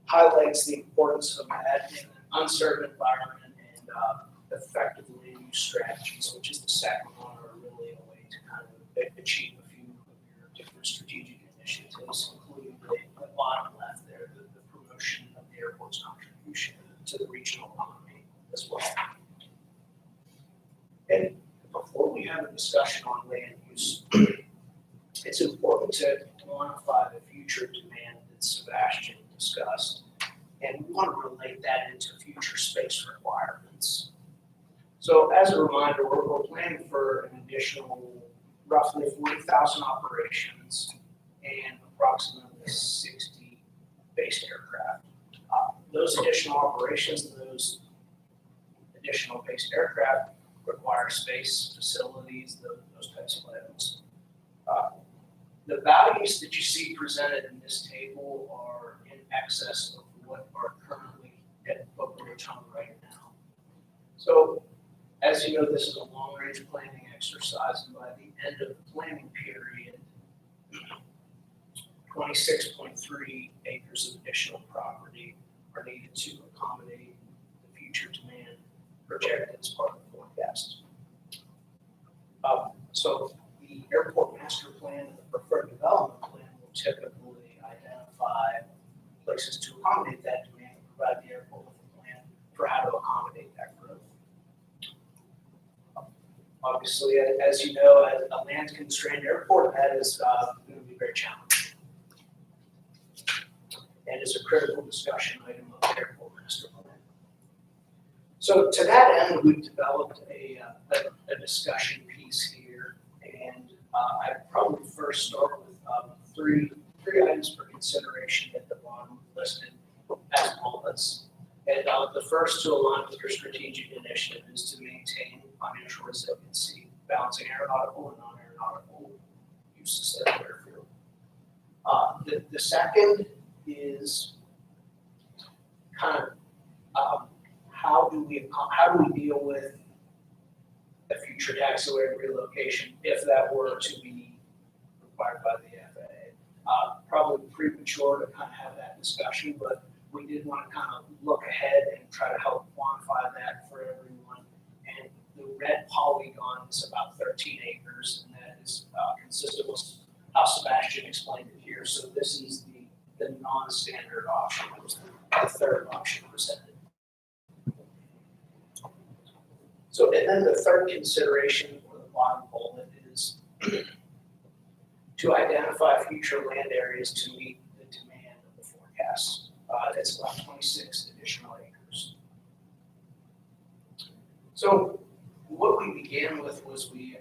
highlights the importance of that in an uncertain environment and effectively use strategies, which is the second one, are really a way to kind of achieve a few of your different strategic initiatives, including the bottom left there, the promotion of the airport's contribution to the regional economy as well. And before we have a discussion on land use, it's important to quantify the future demand that Sebastian discussed, and we want to relate that into future space requirements. So as a reminder, we're planning for an additional roughly 40,000 operations and approximately 60 based aircraft. Those additional operations, those additional based aircraft require space, facilities, those types of items. The values that you see presented in this table are in excess of what are currently at Boca Raton right now. So, as you know, this is a long-range planning exercise, and by the end of the planning period, 26.3 acres of additional property are needed to accommodate the future demand projected as part of the forecast. So the airport master plan and the preferred development plan will typically identify places to accommodate that demand and provide the airport with a plan for how to accommodate that growth. Obviously, as you know, as a land-constrained airport, that is going to be very challenging and is a critical discussion item of the airport master plan. So to that end, we've developed a discussion piece here, and I'd probably first start with three items for consideration at the bottom listed as bullets. And the first to align with your strategic initiative is to maintain financial resiliency, balancing aeronautical and non-aeronautical uses at the airfield. The second is kind of how do we deal with a future taxiway relocation if that were to be required by the FAA? Probably premature to kind of have that discussion, but we did want to kind of look ahead and try to help quantify that for everyone. And the red polygon is about 13 acres, and that is consistent with how Sebastian explained it here. So this is the non-standard option, it was the third option presented. So, and then the third consideration for the bottom bullet is to identify future land areas to meet the demand of the forecast. That's about 26 additional acres. So what we began with was we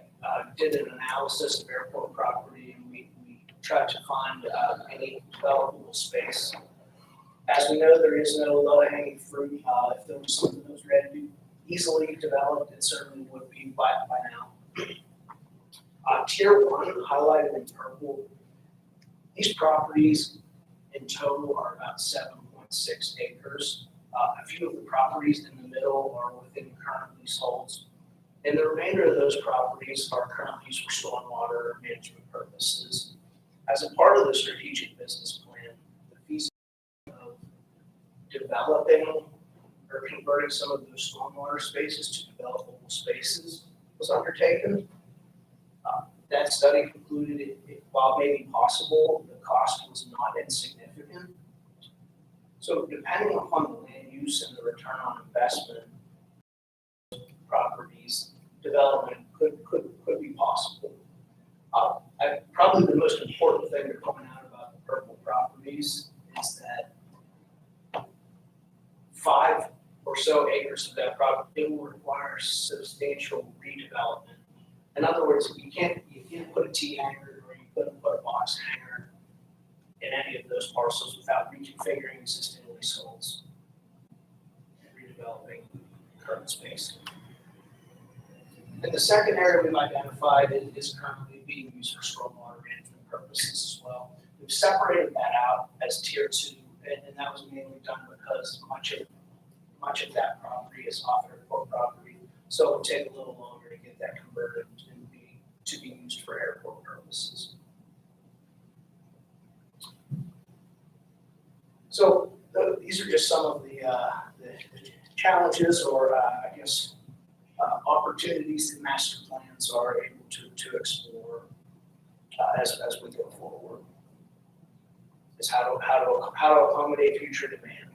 did an analysis of airport property, and we tried to find any developable space. As we know, there is no low-hanging fruit. If there was something that was ready to be easily developed, it certainly would be by now. Tier 1, highlighted in purple, these properties in total are about 7.6 acres. A few of the properties in the middle are within current leaseholds, and the remainder of those properties are currently used for stormwater management purposes. As a part of the strategic business plan, the feasibility of developing or converting some of those stormwater spaces to developable spaces was undertaken. That study concluded it, while maybe possible, the cost was not insignificant. So depending upon the land use and the return on investment, properties development could be possible. Probably the most important thing to point out about the purple properties is that 5 or so acres of that property will require substantial redevelopment. In other words, you can't put a T hangar or you couldn't put a box hangar in any of those parcels without reconfiguring existing leaseholds and redeveloping current space. And the second area we've identified is currently being used for stormwater management purposes as well. We've separated that out as tier 2, and that was mainly done because much of that property is off airport property, so it would take a little longer to get that converted to be used for airport purposes. So these are just some of the challenges or I guess opportunities that master plans are able to explore as we go forward. Is how to accommodate future demand.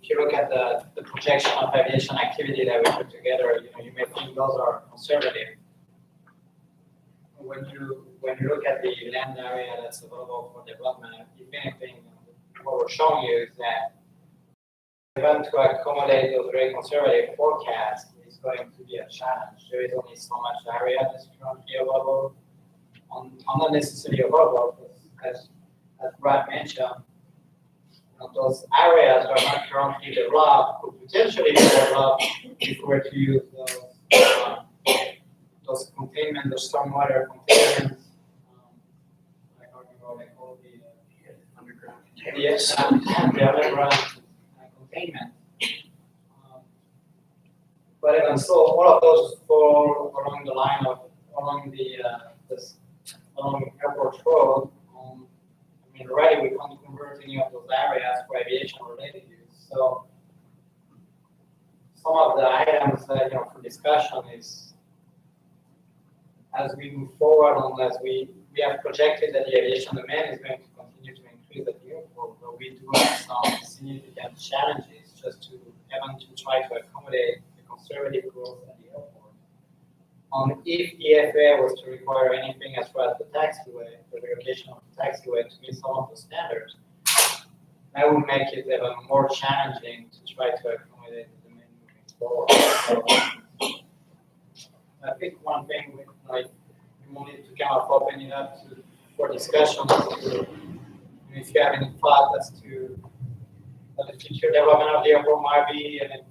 If you look at the projection of aviation activity that we put together, you may think those are conservative. When you look at the land area that's available for development, if anything, what we're showing you is that even to accommodate those very conservative forecasts is going to be a challenge. There is only so much area that's currently available. Not necessarily available, as Brad mentioned, those areas are not currently developed, could potentially be developed if we were to use those containment, those stormwater containment. I don't know what they call the Underground. yes, the underground containment. But even so, all of those fall along the line of along airport road. Already we can't convert any of those areas for aviation-related use. So some of the items that for discussion is as we move forward, unless we have projected that the aviation demand is going to continue to increase at the airport, but we do have some significant challenges just to try to accommodate the conservative growth at the airport. If EFA was to require anything as far as the taxiway, the relocation of the taxiway to meet some of the standards, that would make it even more challenging to try to accommodate the demand moving forward. So, I think one thing we wanted to kind of open it up for discussion. If you have any thought as to what the future development of the airport might be, and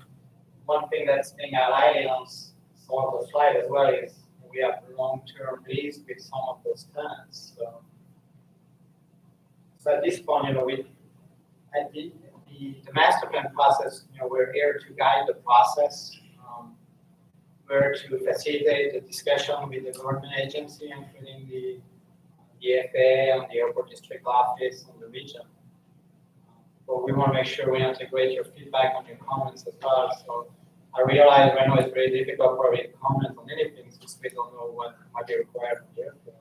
one thing that's being highlighted on some of the slide as well is we have long-term lease with some of those tenants. So at this point, at the master plan process, we're here to guide the process. We're to facilitate the discussion with the government agency, including the FAA and the airport district office and the region. But we want to make sure we integrate your feedback and your comments as well. So I realize right now it's very difficult for me to comment on anything since we don't know what might be required from the airport.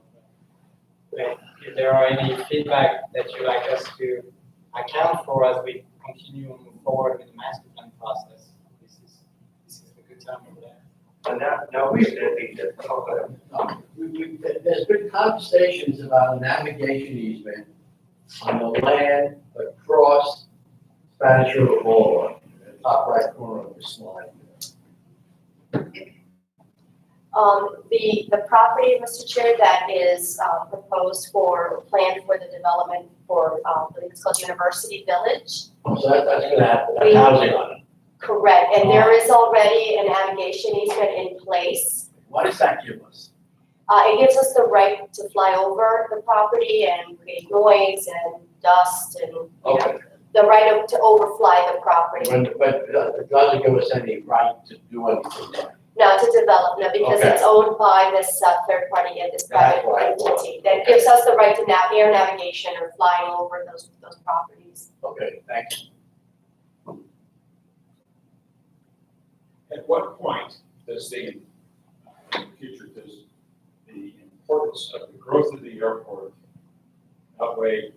But if there are any feedback that you'd like us to account for as we continue to move forward with the master plan process, this is a good time for that. And now we should be to talk about. There's been conversations about a navigation easement on the land across Spanish River Boulevard, in the top right corner of the slide. The property, Mr. Chair, that is proposed for, planned for the development for, I think it's called University Village. So that's gonna have housing on it. Correct, and there is already a navigation easement in place. What does that give us? It gives us the right to fly over the property and create noise and dust and, Okay. the right to overfly the property. But it doesn't give us any right to do anything there. Not to develop, no, because Okay. it's owned by this third party and this private That's right. entity. That gives us the right to air navigation or flying over those properties. Okay, thank you. At what point does in the future, does the importance of the growth of the airport outweigh,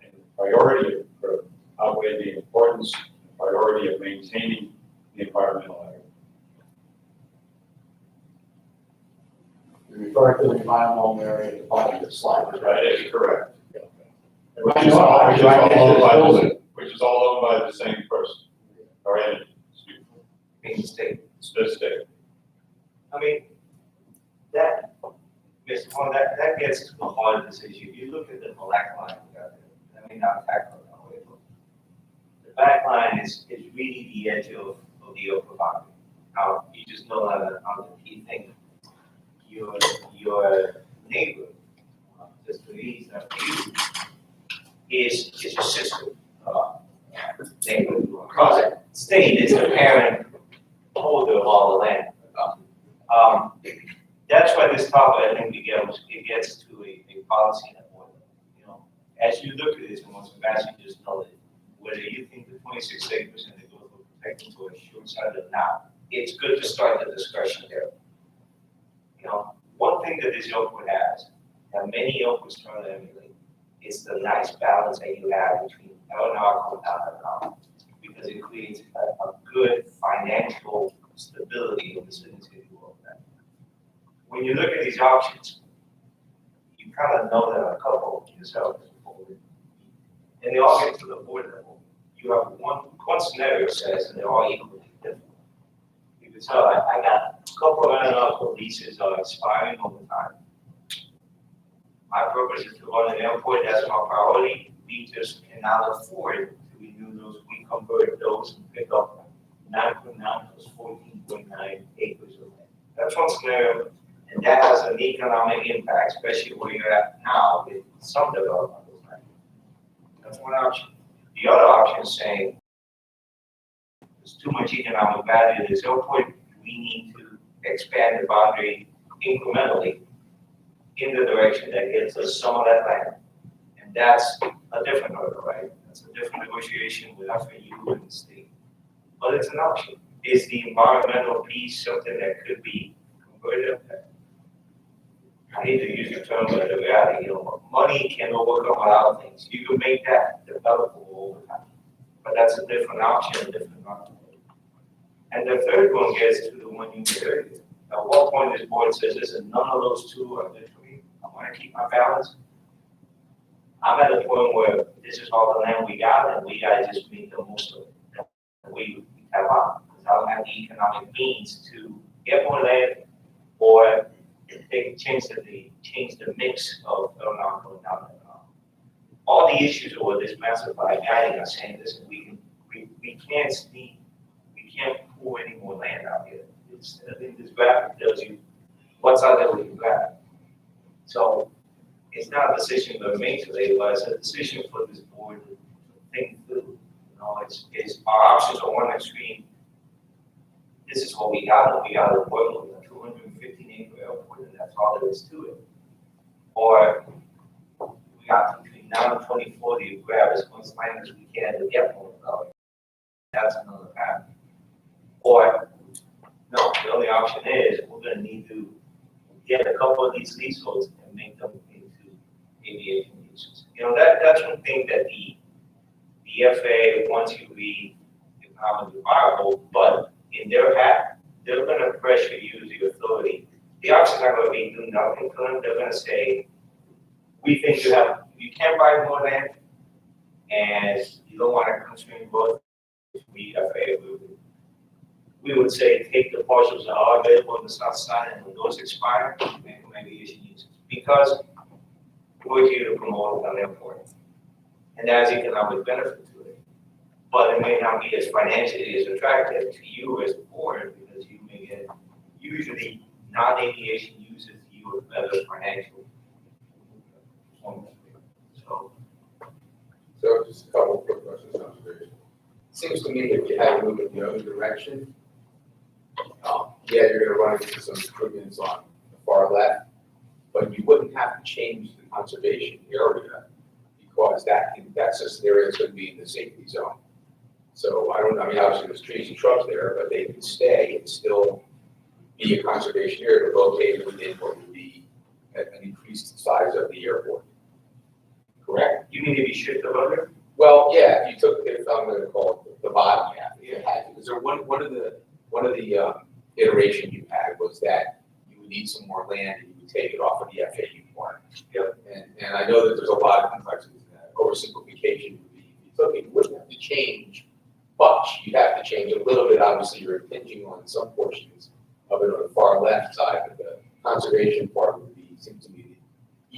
and the priority of growth outweigh the importance and priority of maintaining the environmental area? You refer to the environmental area at the bottom of the slide. That is correct. Which is all- Which is all owned by the same person, or entity, Main state. it's the state. I mean, that, Mr. well, that gets to the heart of this issue. If you look at the black line, I mean, not tackle it that way, but the back line is really the edge of the upper boundary. Now, you just know that on the key thing, your neighbor, just to the east of you, is a sister, neighbor across the state is the parent holder of all the land. That's why this topic, I think, it gets to a policy and a board. You know, as you look at this, and once you just know that whether you think the 26 acres and the growth will protect them to a short side or not, it's good to start the discussion there. You know, one thing that this Oakwood has, that many Oakwoods try to emulate, is the nice balance that you have between L&R and downtown, because it creates a good financial stability of the city of Oakwood. When you look at these options, you kind of know that a couple yourself, and they all get to the board level. You have one scenario says, and they're all equally different. You can tell I got a couple of aeronautical leases are expiring over time. My purpose is to run an airport, that's my priority. We just cannot afford to renew those. We convert those and pick up 9.9 plus 14.9 acres of land. That's one scenario, and that has an economic impact, especially where you're at now with some development. That's one option. The other option is saying there's too much economic value to this airport. We need to expand the boundary incrementally in the direction that gets us some of that land. And that's a different order, right? That's a different negotiation with FAU and the state. But it's an option. Is the environmental piece something that could be converted? I hate to use the term, but the reality, you know, money can overcome a lot of things. You can make that developable over time. But that's a different option, a different option. And the third one gets to the one you made earlier. At what point this board says, listen, none of those two are good for me. I want to keep my balance. I'm at a point where this is all the land we got, and we got to just make the most of it. We have on, because I don't have the economic means to get more land, or they change the mix of aeronautical and non-aeronautical. All the issues over this massive guiding us saying, listen, we can't pull any more land out here. I think this graphic tells you what's out there we can grab. So it's not a decision we're made today, but it's a decision for this board to think through. You know, it's our options on one extreme. This is what we got, and we got to work with a 215 acre airport, and that's all there is to it. Or we got between now and 2040 to grab as much land as we can to get more development. That's another path. Or no, the only option is we're going to need to get a couple of these leaseholds and make them into aviation uses. You know, that's one thing that the FAA, once you read economically viable, but in their hat, they're going to pressure you, the authority. The options are going to be do nothing for them. They're going to say, we think you can't buy more land, and you don't want to constrain both. We FAA we would say take the parcels that are available on the south side, and when those expire, make them aviation uses. Because we're here to promote an airport, and there's economic benefit to it. But it may not be as financially as attractive to you as a board, because you may get usually non-aviation uses you with better financial performance. So just a couple of quick questions, observations. Seems to me if you had to move in the other direction, yeah, you're gonna run into some improvements on the far left, but you wouldn't have to change the conservation area, because that's just an area that's gonna be in the safety zone. So I mean, obviously there's trees and shrubs there, but they can stay and still be a conservation area located within what would be an increased size of the airport. Correct? You mean if you shift the other? Well, yeah, if I'm gonna call it the bottom half, if you had to, because one of the iteration you had was that you would need some more land and you would take it off of the FAU part. Yep. And I know that there's a lot of complexities in that. Oversimplification would be, you wouldn't have to change much. You'd have to change a little bit. Obviously, you're impinging on some portions of it on the far left side, but the conservation part would be seems to be the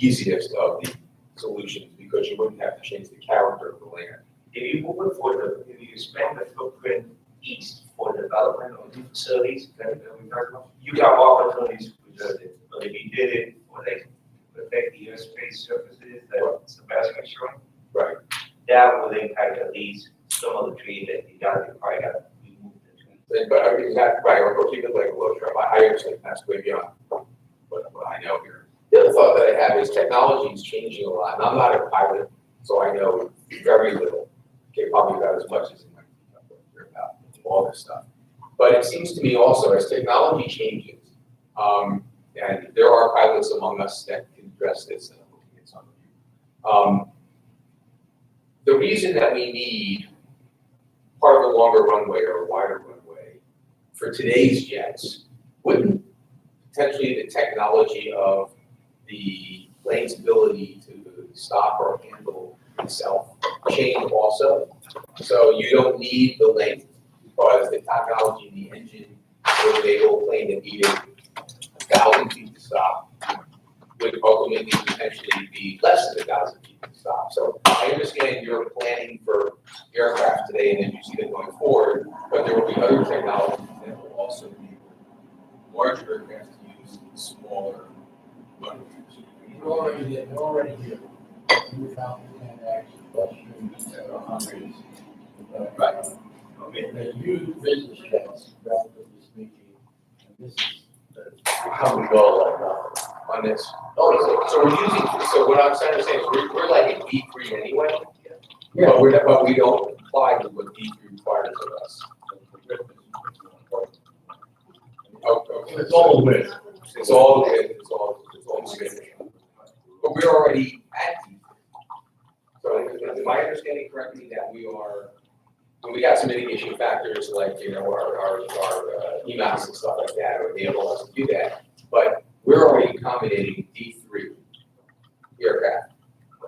easiest of the solutions, because you wouldn't have to change the character of the land. If you move it for the, if you expand the footprint east for development of new facilities, that we talked about, you have opportunities to preserve it. But if you did it for like protect the airspace surfaces that Sebastian was showing, Right. that would impact at least some of the trees that you probably got to remove the trees. But I mean, that, right, or keep it like a low shrub. I understand that's way beyond what I know here. The other thought that I have is technology is changing a lot, and I'm not a pilot, so I know very little. Okay, probably about as much as I might hear about all this stuff. But it seems to me also, as technology changes, and there are pilots among us that can address this, and I'm looking at some of you. The reason that we need part of a longer runway or a wider runway for today's jets, wouldn't potentially the technology of the plane's ability to stop or handle itself change also? So you don't need the length, because the technology in the engine will enable a plane that needed 1,000 feet to stop would ultimately potentially be less than 1,000 feet to stop. So I understand you're planning for aircraft today and then you see them going forward, but there will be other technologies that will also be larger aircraft to use smaller runaways. We're already here. We found actually questions that are hundreds. Right. They use business jets, relatively speaking, and this is how we go like that. On this. Oh, so we're using, so what I'm trying to say is we're like a D3 anyway. Yeah. But we don't comply with what D3 requires of us. Okay. It's all with. It's all good, it's all good. But we're already at D3. So is my understanding correctly that we are, when we got some mitigation factors like, you know, our EMAS and stuff like that, or enable us to do that, but we're already accommodating D3 aircraft,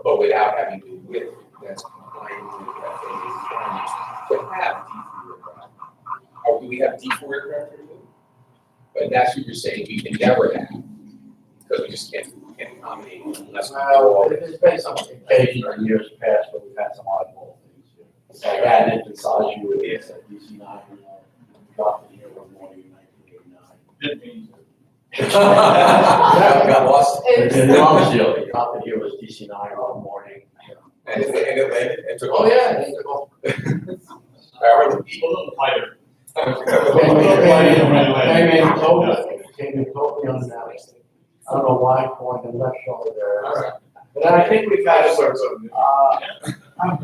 but without having to with that's compliant with FAA requirements to have D3 aircraft. Or do we have D4 aircraft or do? But that's what you're saying, we can never have, because we just can't accommodate unless we do all. There's been some occasion in years past, but we've had some oddball things here. Like I had an massage you with this at DC-9, dropped in here one morning in 1989. Didn't mean to. Yeah, we got lost. And the honestly, the drop in here was DC-9 one morning. And it landed, it took. Oh, yeah, and it took off. I remember the A little tighter. Came in totally unannounced. I don't know why, on the left shoulder there. But I think we've got, have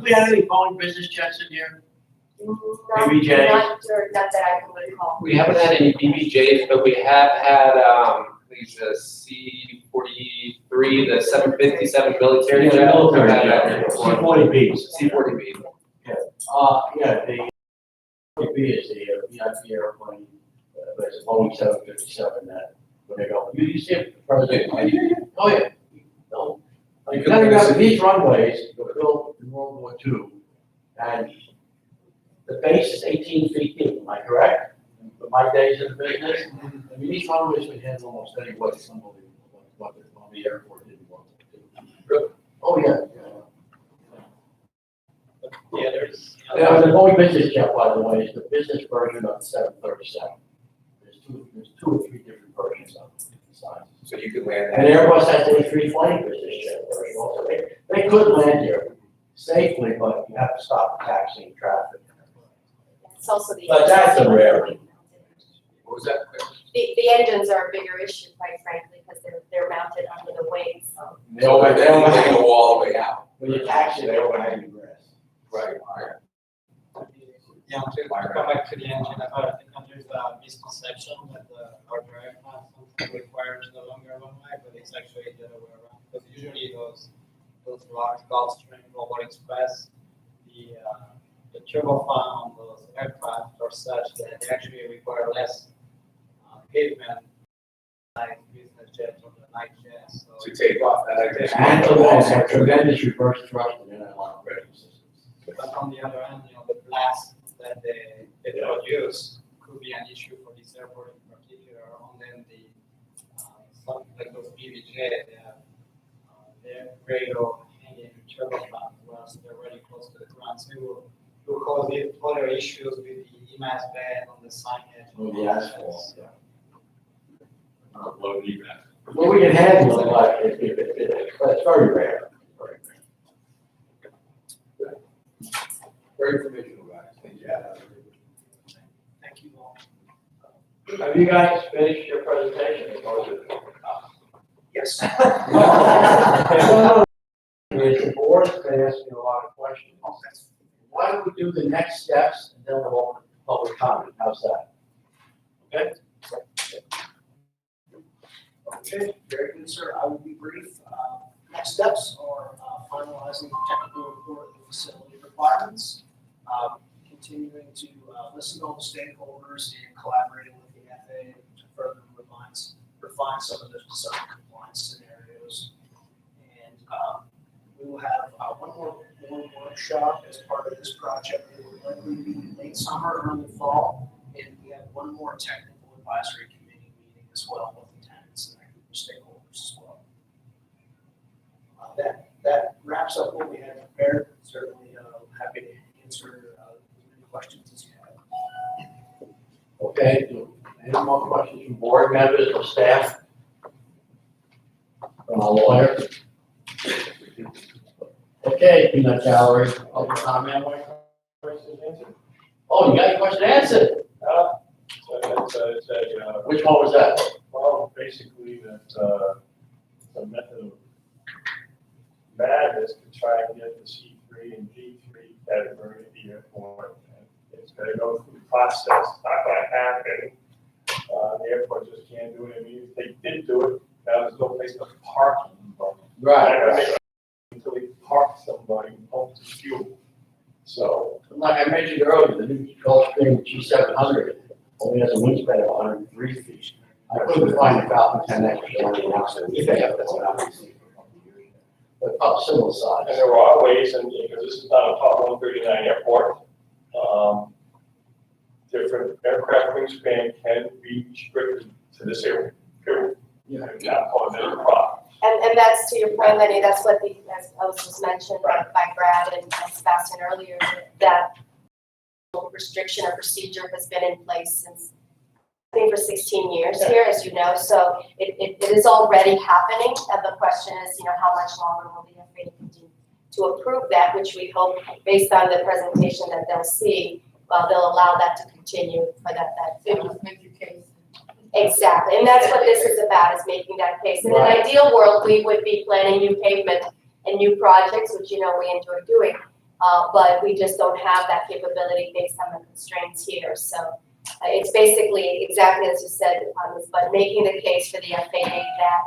we had any Boeing business jets in here? BBJ. Not that I can recall. We haven't had any BBJs, but we have had, I think it's the C-43, the 757 military Yeah, jet. military We've had jet, that before. C-40Bs. C-40B. Yeah, the C-40B is the VIP airplane, but it's a Boeing 757 that, when they go, you see it, the president, oh, yeah. No. You You can gotta look at remember, this- these runways were built in World War II, and the base is 18 feet deep, am I correct? In my days in the business, I mean, these runways would handle almost any way, it's unbelievable what the airport didn't want to do. Oh, yeah. Yeah, there's. Yeah, the Boeing business jet, by the way, is the business version of the 737. There's two or three different versions of it, different sizes. So you could land And that. Airbus has the A320 business jet version also. They could land here safely, but you have to stop taxiing traffic. It's also the. But that's a rarity. What was that? The engines are a bigger issue, quite frankly, because they're mounted under the wings, so. They don't They go all the way out. when you taxi, they overhang the grass. Right. Yeah, to come back to the engine, I think there's a misconception that our direct platform requires the longer runway, but it's actually the other way around. Because usually those large Gulfstream Global Express, the turbofan on those aircraft are such that they actually require less pavement like business jets or the night jets. So To take off that. And the walls have tremendous reverse thrust and interlock braking systems. but on the other hand, the blast that they produce could be an issue for this airport in particular, and then the something like those BVJ, they have, their radar hanging turbofan as well, so they're really close to the ground. So it will cause other issues with the EMAS bed on the signage. With the asphalt. Low heat map. Well, we can handle it, but it's very rare. Very rare. Very informational, guys. Thank you. Thank you all. Have you guys finished your presentation? Or is it- Yes. The board has been asking a lot of questions. Why don't we do the next steps and then we'll open public comment? How's that? Okay? Okay, very good, sir. I will be brief. Next steps are finalizing the technical report of the facility requirements, continuing to listen to all the stakeholders and collaborating with the FAA to further refine some of the design compliance scenarios. And we will have one more workshop as part of this project. It will likely be late summer, early fall, and we have one more technical advisory committee meeting as well with the tenants and their stakeholders as well. That wraps up what we had prepared. Certainly happy to answer as many questions as you have. Okay, any more questions from board members or staff? From our lawyer? Okay, peanut gallery, public comment. Oh, you got your question answered? Which one was that? Well, basically, that's a method of madness to try and get the C3 and G3 category at the airport. And it's gonna go through the process, it's not gonna happen. The airport just can't do it. I mean, if they did do it, now there's no place to park them. Right. Until they park somebody who pumps the fuel. So, Like I mentioned earlier, the new Gulfstream G700 only has a wingspan of 103 feet. I couldn't find a Falcon 10X on the announcement. eBay, that's what I'm seeing. But about similar and size. there are ways, and because this is not a Part 139 airport, different aircraft wingspan can be restricted to this area, period. Yeah. Not cause any problem. And that's to your point, Lenny, that's what as was mentioned by Brad and Sebastian earlier, that restriction or procedure has been in place since, I think, for 16 years here, as you know, so it is already happening, and the question is, how much longer will the FAA continue to approve that, which we hope, based on the presentation that they'll see, they'll allow that to continue for that. Just make your case. Exactly, and that's what this is about, is making that case. In an ideal world, we would be planning new pavement and new projects, which we enjoy doing, but we just don't have that capability based on the constraints here. So it's basically exactly as you said on this, but making the case for the FAA that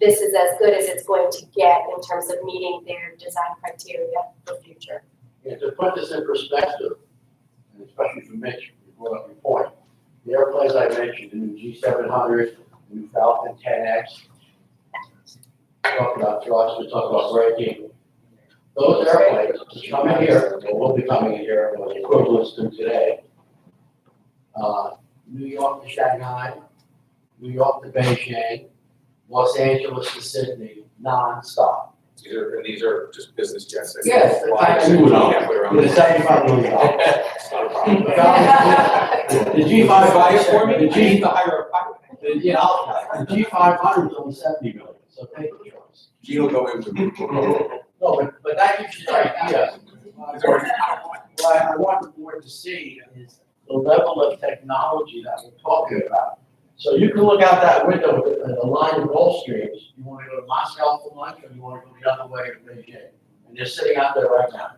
this is as good as it's going to get in terms of meeting their design criteria for the future. And to put this in perspective, and especially for Mitch, you brought up your point. The airplanes I mentioned, the new G700, the new Falcon 10X, talk about thrust, we talk about braking. Those airplanes come in here, or will be coming in here, or the equivalents to today. New York to Shanghai, New York to Beijing, Los Angeles to Sydney, non-stop. These are just business jets. Yes, Fly you know. halfway around. With a $75 million. It's not a problem. The G500, the G, to hire a pilot. the G500 is only 70 million, so take the choice. Gene will go into. No, but that gives you an idea. It's already. What I want the board to see is the level of technology that we're talking about. So you can look out that window with a line of Gulfstreams. You want to go to Moscow for lunch, or you want to go the other way to Beijing? And they're sitting out there right now.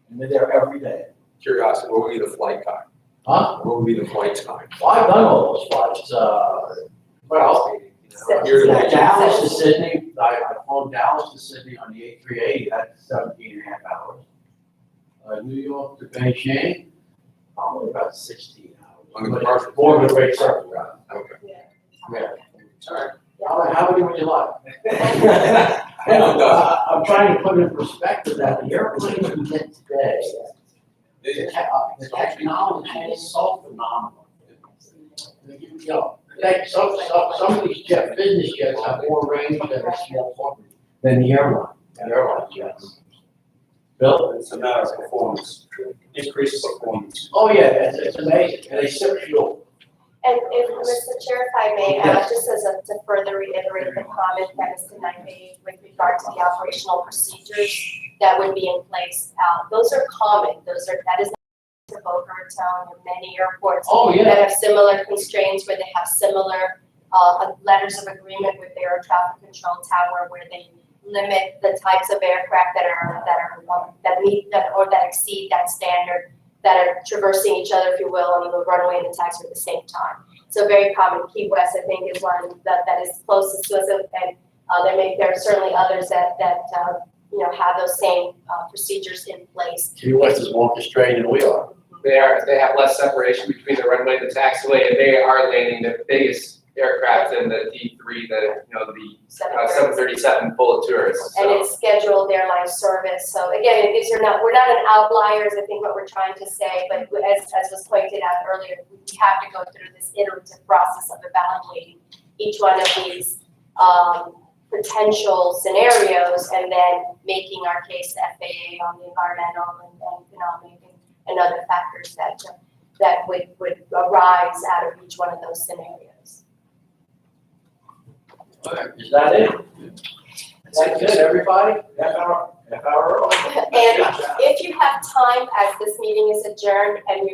And they're there every day. Curiosity, what would be the flight time? Huh? What would be the flight time? Well, I've done all those flights. Well, Here to Dallas to Sydney, I've flown Dallas to Sydney on the A380, that's 17 and a half hours. New York to Beijing, probably about 16 hours. On the commercial. More of a great circle route. Okay. Yeah. How many would you like? I'm done. I'm trying to put in perspective that the airplanes we get today, the technology is so phenomenal. Like, some of these business jets have more range than a small plane, than the airline jets. Bill? It's a matter of performance, increased performance. Oh, yeah, it's amazing, and they sip fuel. And if, Mr. Chair, if I may, Yes. just to further reiterate the comment that Mr. Knight made with regard to the operational procedures that would be in place, those are common, that is to Boca Raton and many airports Oh, that yeah. have similar constraints, where they have similar, letters of agreement with their traffic control tower, where they limit the types of aircraft that meet that or that exceed that standard, that are traversing each other, if you will, on the runway and the taxiway at the same time. So very common. Key West, I think, is one that is closest to us, and there are certainly others that have those same procedures in place. Key West is more constrained than we are. They have less separation between the runway and the taxiway, and they are landing the biggest aircraft in the D3, the 737 full of tourists. And So it's scheduled airline service. So again, we're not an outliers, I think what we're trying to say, but as was pointed out earlier, we have to go through this iterative process of evaluating each one of these potential scenarios, and then making our case to FAA on the environmental and economic and other factors that would arise out of each one of those scenarios. Is that it? That's it, everybody? Half hour early? And if you have time, as this meeting is adjourned, and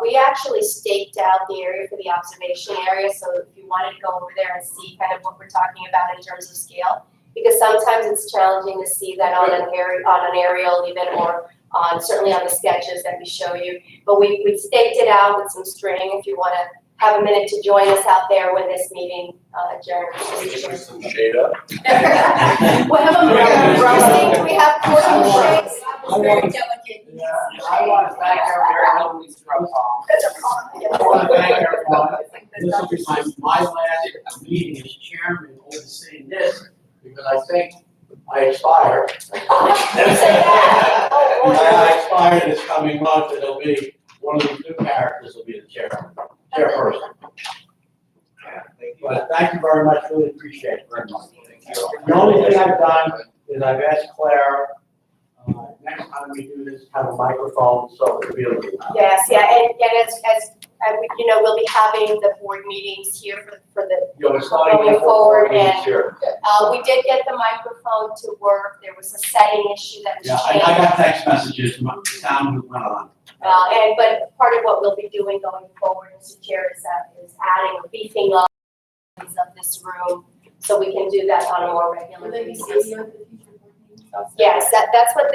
we actually staked out the area for the observation area, so if you wanted to go over there and see kind of what we're talking about in terms of scale, because sometimes it's challenging to see that on an aerial even, or certainly on the sketches that we show you. But we staked it out with some string if you want to have a minute to join us out there when this meeting adjourns. Some shade up. We have a roasting, we have portable shakes. It's very delicate. I want to thank everyone. I want to thank everyone. This will be my last meeting as chairman overseeing this, because I think I expire. I expire this coming month, and it'll be one of these new characters will be the chairperson. But thank you very much, really appreciate it very much. The only thing I've done is I've asked Claire, next time we do this, have a microphone, so it'll be a little. Yes, yeah, and as we'll be having the board meetings here for the, going forward, and we did get the microphone to work. There was a setting issue that was Yeah, changed. I got text messages, the sound went on. But part of what we'll be doing going forward, Mr. Chair, is adding or beefing up of this room, so we can do that on a more regular basis. Yes, that's what